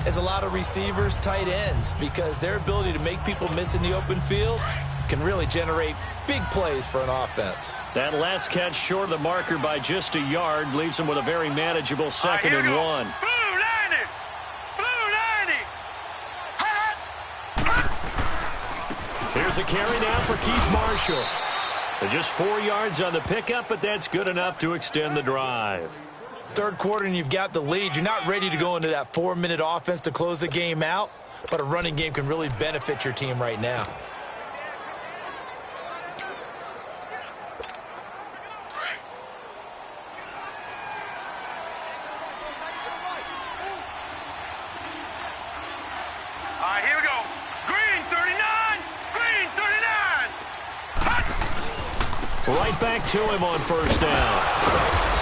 as a lot of receivers, tight ends, because their ability to make people miss in the open field can really generate big plays for an offense. That last catch short of the marker by just a yard leaves him with a very manageable 2nd and 1. Blue 90. Blue 90. Here's a carry now for Keith Marshall. Just 4 yards on the pickup, but that's good enough to extend the drive. Third quarter and you've got the lead. You're not ready to go into that 4-minute offense to close the game out, but a running game can really benefit your team right now. Here we go. Green 39. Green 39. Right back to him on 1st down.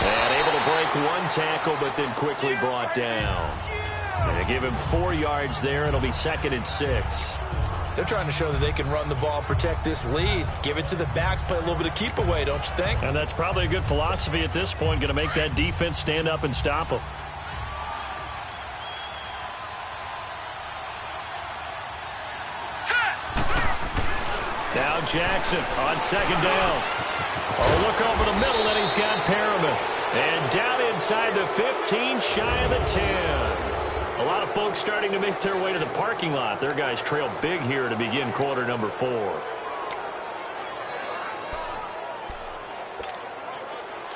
And able to break one tackle, but then quickly brought down. And they give him 4 yards there. It'll be 2nd and 6. They're trying to show that they can run the ball and protect this lead. Give it to the backs, play a little bit of keep away, don't you think? And that's probably a good philosophy at this point. Going to make that defense stand up and stop them. Now Jackson on 2nd down. Oh, look over the middle, and he's got Perriman. And down inside the 15, shy of the 10. A lot of folks starting to make their way to the parking lot. Their guys trail big here to begin quarter number 4.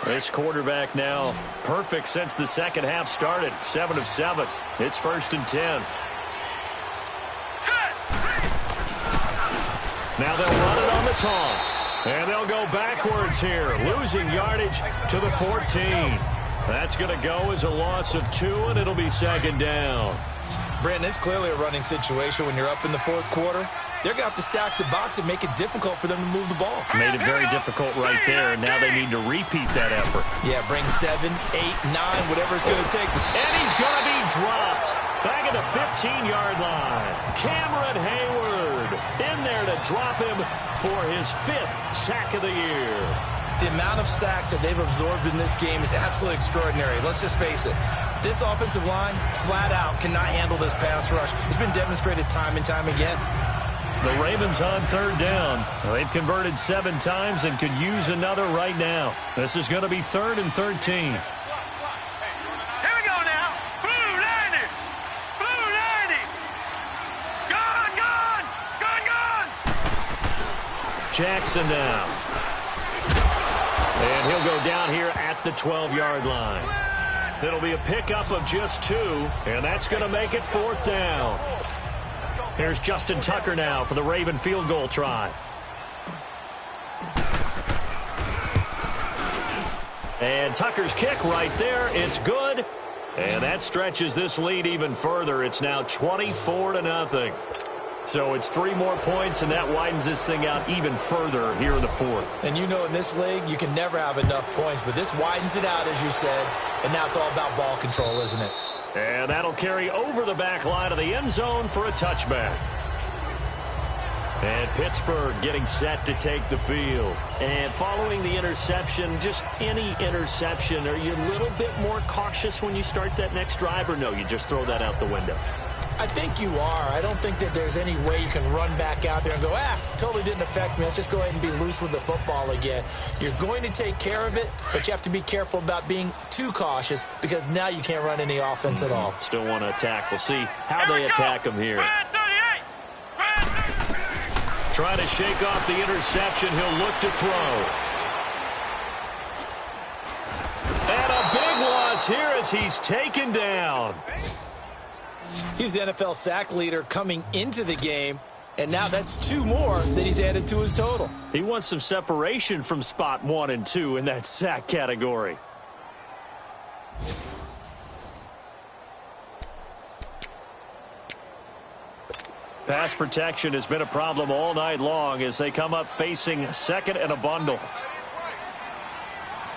This quarterback now perfect since the second half started. 7 of 7. It's 1st and 10. Now they'll run it on the toss. And they'll go backwards here, losing yardage to the 14. That's going to go as a loss of 2, and it'll be 2nd down. Brandon, it's clearly a running situation when you're up in the 4th quarter. They're going to have to stack the box and make it difficult for them to move the ball. Made it very difficult right there, and now they need to repeat that effort. Yeah, bring 7, 8, 9, whatever it's going to take. And he's going to be dropped back at the 15-yard line. Cameron Hayward in there to drop him for his 5th sack of the year. The amount of sacks that they've absorbed in this game is absolutely extraordinary. Let's just face it. This offensive line, flat out, cannot handle this pass rush. It's been demonstrated time and time again. The Ravens on 3rd down. They've converted 7 times and could use another right now. This is going to be 3rd and 13. Here we go now. Blue 90. Blue 90. Gone, gone. Gone, gone. Jackson now. And he'll go down here at at the 12-yard line. It'll be a pickup of just 2, and that's going to make it 4th down. Here's Justin Tucker now for the Raven field goal try. And Tucker's kick right there. It's good. And that stretches this lead even further. It's now 24-0. So it's 3 more points, and that widens this thing out even further here in the 4th. And you know in this league, you can never have enough points, but this widens it out, as you said, and now it's all about ball control, isn't it? And that'll carry over the back line of the end zone for a touchback. And Pittsburgh getting set to take the field. And following the interception, just any interception, are you a little bit more cautious when you start that next drive, or no, you just throw that out the window? I think you are. I don't think that there's any way you can run back out there and go, totally didn't affect me. Let's just go ahead and be loose with the football again. You're going to take care of it, but you have to be careful about being too cautious because now you can't run any offense at all. Still want to attack. We'll see how they attack them here. Trying to shake off the interception. He'll look to throw. And a big loss here as he's taken down. He's the NFL sack leader coming into the game, and now that's 2 more that he's added to his total. He wants some separation from spot 1 and 2 in that sack category. Pass protection has been a problem all night long as they come up facing 2nd and a bundle.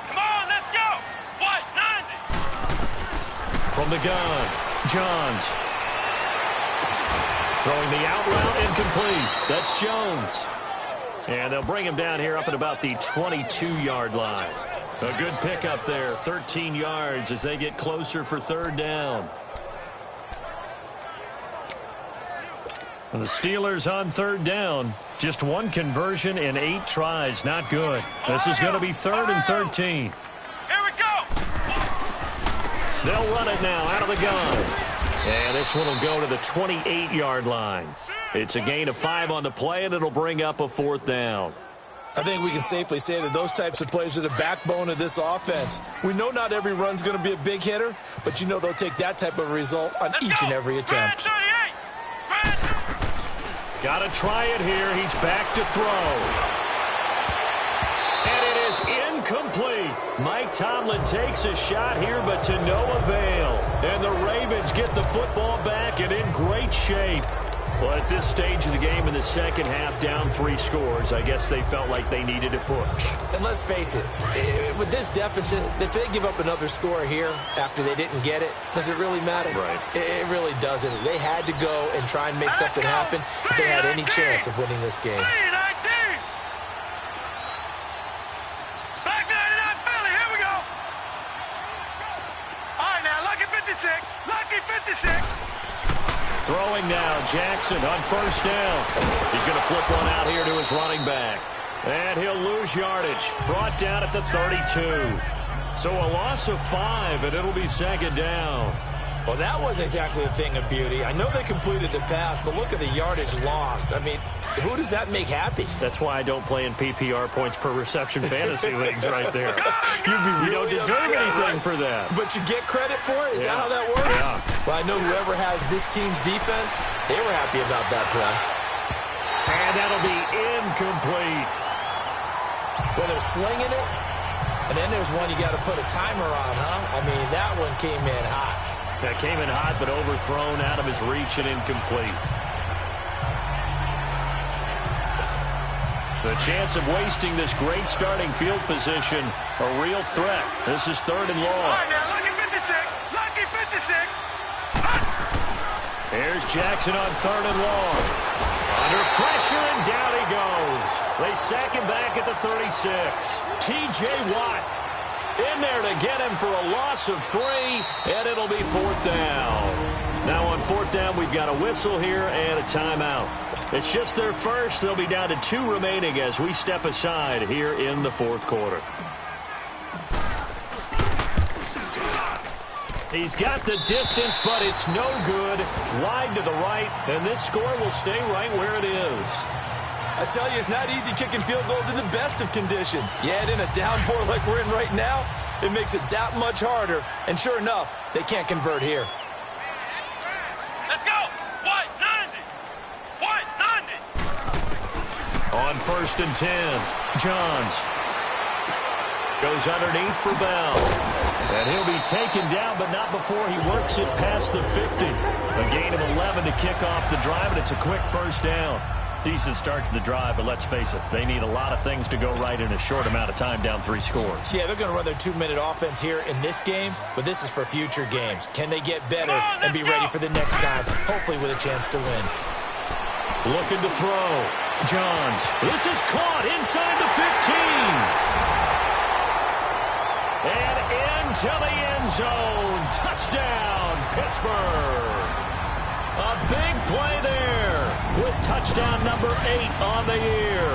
Come on, let's go. What? 90. From the gun, Johns. Throwing the out route incomplete. That's Jones. And they'll bring him down here up at about the 22-yard line. A good pickup there, 13 yards as they get closer for 3rd down. And the Steelers on 3rd down. Just 1 conversion in 8 tries. Not good. This is going to be 3rd and 13. Here we go. They'll run it now out of the gun. And this one will go to the 28-yard line. It's a gain of 5 on the play, and it'll bring up a 4th down. I think we can safely say that those types of plays are the backbone of this offense. We know not every run's going to be a big hitter, but you know they'll take that type of result on each and every attempt. Got to try it here. He's back to throw. And it is incomplete. Mike Tomlin takes a shot here, but to no avail. And the Ravens get the football back and in great shape. Well, at this stage of the game in the second half, down 3 scores, I guess they felt like they needed to push. And let's face it, with this deficit, if they give up another score here after they didn't get it, does it really matter? Right. It really doesn't. They had to go and try and make something happen if they had any chance of winning this game. Back 99 Philly, here we go. All right, now, lucky 56. Lucky 56. Throwing now, Jackson on 1st down. He's going to flip one out here to his running back. And he'll lose yardage. Brought down at the 32. So a loss of 5, and it'll be 2nd down. Well, that wasn't exactly a thing of beauty. I know they completed the pass, but look at the yardage lost. I mean, who does that make happy? That's why I don't play in PPR points per reception fantasy leagues right there. You'd be really you don't deserve anything for that. But you get credit for it? Is that how that works? Yeah. Well, I know whoever has this team's defense, they were happy about that play. And that'll be incomplete. Well, they're slinging it, and then there's one you got to put a timer on, huh? I mean, that one came in hot. That came in hot, but overthrown out of his reach and incomplete. The chance of wasting this great starting field position, a real threat. This is 3rd and long. All right, now, lucky 56. Lucky 56. Here's Jackson on 3rd and long. Under pressure, and down he goes. They sack him back at the 36. T.J. Watt in there to get him for a loss of 3, and it'll be 4th down. Now on 4th down, we've got a whistle here and a timeout. It's just their first. They'll be down to 2 remaining as we step aside here in the 4th quarter. He's got the distance, but it's no good. Wide to the right, and this score will stay right where it is. I tell you, it's not easy kicking field goals in the best of conditions. Yet in a downpour like we're in right now, It makes it that much harder, and sure enough, they can't convert here. Let's go! 190! 190! On 1st and 10, Johns goes underneath for Bell. And he'll be taken down, but not before he works it past the 50. A gain of 11 to kick off the drive, and it's a quick first down. Decent start to the drive, but let's face it, they need a lot of things to go right in a short amount of time, down 3 scores. Yeah, they're going to run their 2-minute offense here in this game, but this is for future games. Can they get better and be ready for the next time, hopefully with a chance to win? Looking to throw. Johns. This is caught inside the 15. And into the end zone. Touchdown, Pittsburgh. A big play there with touchdown number 8 on the year.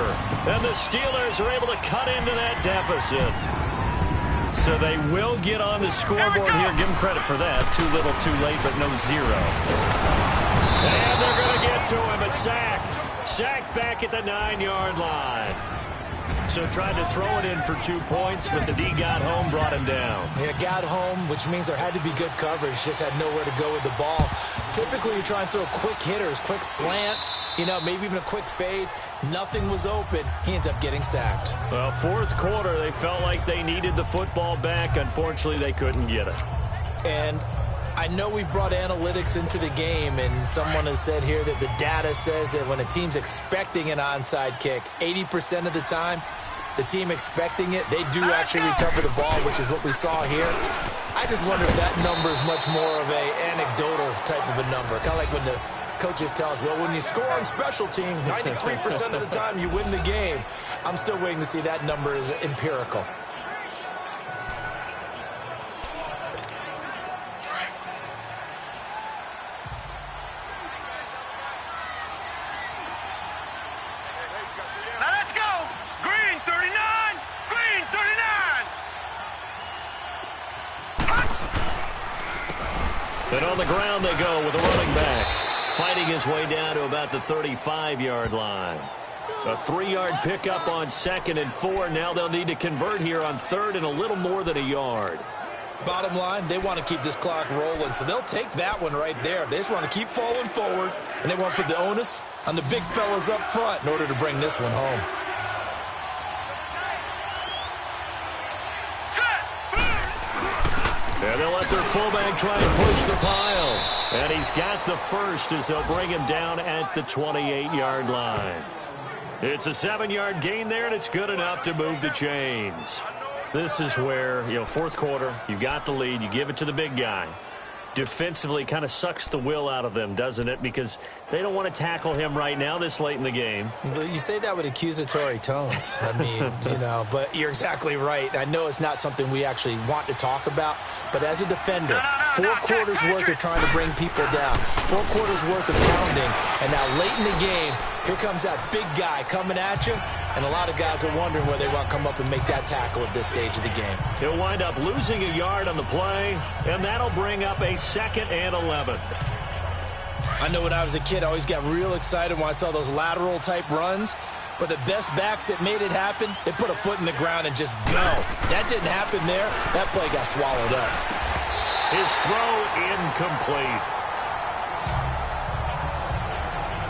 And the Steelers are able to cut into that deficit. So they will get on the scoreboard here. Give them credit for that. Too little, too late, but no 0. And they're going to get to him. A sack. Sacked back at the 9-yard line. So tried to throw it in for 2 points, but the D got home, brought him down. Yeah, got home, which means there had to be good coverage. Just had nowhere to go with the ball. Typically, you try and throw quick hitters, quick slants, maybe even a quick fade. Nothing was open. He ends up getting sacked. Well, 4th quarter, they felt like they needed the football back. Unfortunately, they couldn't get it. And I know we brought analytics into the game, and someone has said here that the data says that when a team's expecting an onside kick, 80% of the time, the team expecting it, they do actually recover the ball, which is what we saw here. I just wonder if that number is much more of a anecdotal type of a number. Kind of like when the coaches tell us, well, when you score on special teams, 93% of the time you win the game. I'm still waiting to see that number is empirical. Now let's go! Green 39! Green 39! And on the ground they go with a running back, fighting his way down to about the 35-yard line. A 3-yard pickup on 2nd and 4. Now they'll need to convert here on 3rd and a little more than a yard. Bottom line, they want to keep this clock rolling, so they'll take that one right there. They just want to keep falling forward, and they want to put the onus on the big fellas up front in order to bring this one home. And they'll let their fullback try and push the pile. And he's got the first as they'll bring him down at the 28-yard line. It's a 7-yard gain there, and it's good enough to move the chains. This is where, 4th quarter, you got the lead, you give it to the big guy. Defensively kind of sucks the will out of them, doesn't it? Because they don't want to tackle him right now this late in the game. Well, you say that with accusatory tones. I mean, but you're exactly right. I know it's not something we actually want to talk about, but as a defender, 4 quarters worth of trying to bring people down, 4 quarters worth of pounding, and now late in the game, here comes that big guy coming at you, and a lot of guys are wondering where they want to come up and make that tackle at this stage of the game. He'll wind up losing a yard on the play, and that'll bring up a 2nd and 11. I know when I was a kid, I always got real excited when I saw those lateral-type runs. But the best backs that made it happen, they put a foot in the ground and just go. That didn't happen there. That play got swallowed up. His throw incomplete.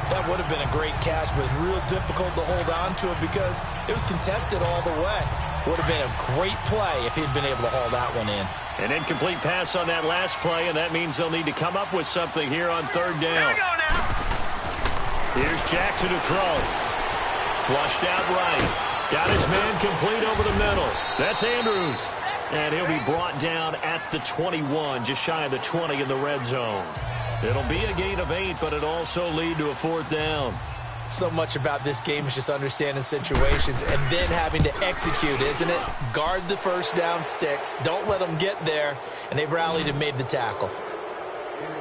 That would have been a great catch, but it's real difficult to hold on to it because it was contested all the way. Would have been a great play if he'd been able to haul that one in. An incomplete pass on that last play, and that means they'll need to come up with something here on 3rd down. Here's Jackson to throw. Flushed out right. Got his man complete over the middle. That's Andrews. And he'll be brought down at the 21, just shy of the 20 in the red zone. It'll be a gain of 8, but it'll also lead to a 4th down. So much about this game is just understanding situations and then having to execute, isn't it? Guard the first down sticks. Don't let them get there. And they rallied and made the tackle.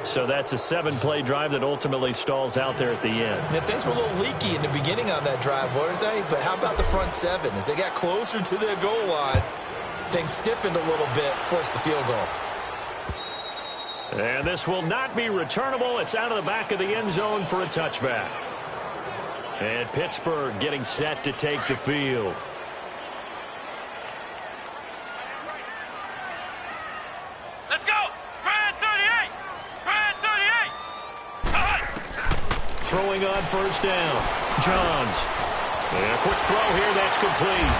So that's a 7-play drive that ultimately stalls out there at the end. And things were a little leaky in the beginning on that drive, weren't they? But how about the front 7? As they got closer to their goal line, things stiffened a little bit, forced the field goal. And this will not be returnable. It's out of the back of the end zone for a touchback. And Pittsburgh getting set to take the field. throwing on first down. Johns. And a quick throw here, that's complete.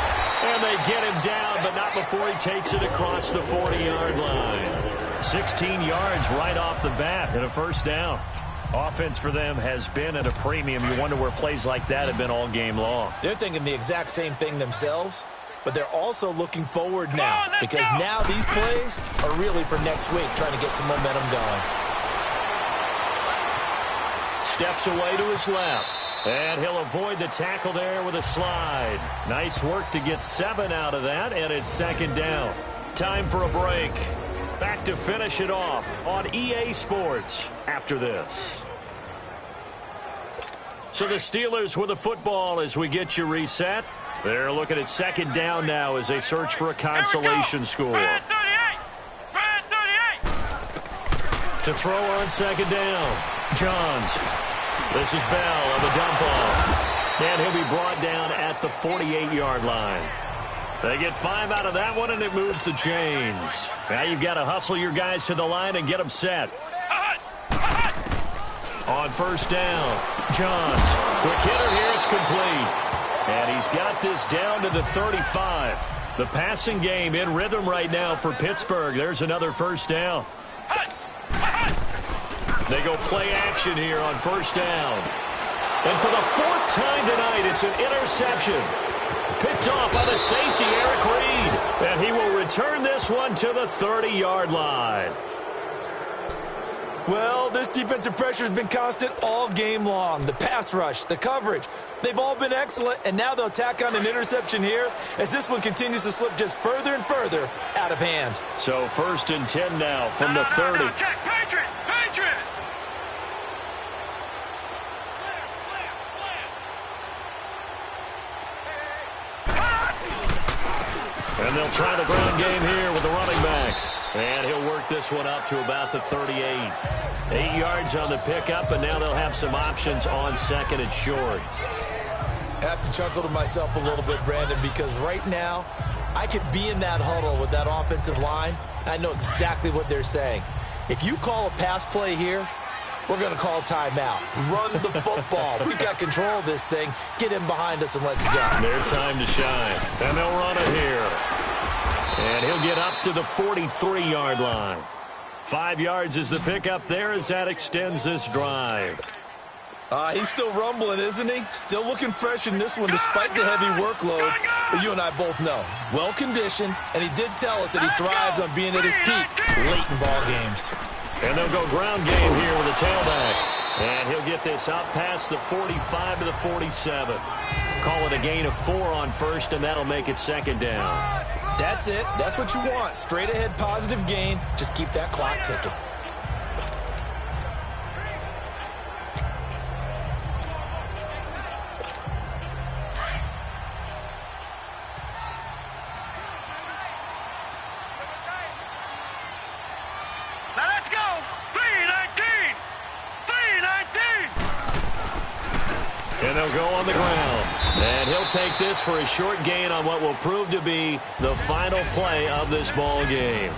And they get him down, but not before he takes it across the 40-yard line. 16 yards right off the bat and a first down. Offense for them has been at a premium. You wonder where plays like that have been all game long. They're thinking the exact same thing themselves, but they're also looking forward now because now these plays are really for next week, trying to get some momentum going. Steps away to his left, and he'll avoid the tackle there with a slide. Nice work to get 7 out of that, and it's second down. Time for a break. Back to finish it off on EA Sports after this. So the Steelers with the football as we get you reset. They're looking at second down now as they search for a consolation score. To throw on second down, Johns. This is Bell on the dump off. And he'll be brought down at the 48-yard line. They get 5 out of that one, and it moves the chains. Now you've got to hustle your guys to the line and get them set. On first down, Johns. Quick hitter here, it's complete. And he's got this down to the 35. The passing game in rhythm right now for Pittsburgh. There's another first down. They go play action here on first down. And for the 4th time tonight, it's an interception. Picked off by the safety, Eric Reed. And he will return this one to the 30-yard line. Well, this defensive pressure has been constant all game long. The pass rush, the coverage, they've all been excellent, and now they'll tack on an interception here as this one continues to slip just further and further out of hand. So 1st and 10 now from the 30. Check, Patriot! Patriot! And they'll try the ground game here with the running back. And he'll work this one up to about the 38. 8 yards on the pickup, and now they'll have some options on second and short. I have to chuckle to myself a little bit, Brandon, because right now I could be in that huddle with that offensive line. I know exactly what they're saying. If you call a pass play here, we're going to call timeout. Run the football. We've got control of this thing. Get in behind us and let's go. Their time to shine. And they'll run it here. And he'll get up to the 43-yard line. 5 yards is the pickup there as that extends this drive. He's still rumbling, isn't he? Still looking fresh in this one despite the heavy workload. But you and I both know, well-conditioned, and he did tell us that he thrives on being at his peak late in ball games. And they'll go ground game here with a tailback. And he'll get this out past the 45 to the 47. Call it a gain of 4 on first, and that'll make it second down. That's it. That's what you want. Straight ahead positive gain. Just keep that clock ticking. Now let's go! 319! 319! And they'll go on the ground. And he'll take this for a short gain on what will prove to be the final play of this ball game.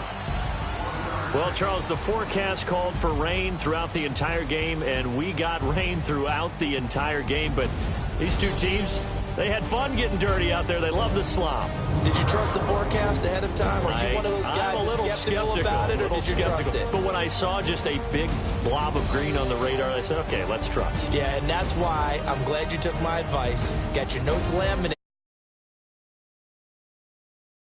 Well, Charles, the forecast called for rain throughout the entire game, and we got rain throughout the entire game. But these two teams, they had fun getting dirty out there. They love the slop. Did you trust the forecast ahead of time? Are you one of those guys I'm a little skeptical about it, or did you trust it? But when I saw just a big blob of green on the radar, I said, okay, let's trust. Yeah, and that's why I'm glad you took my advice. Got your notes laminated.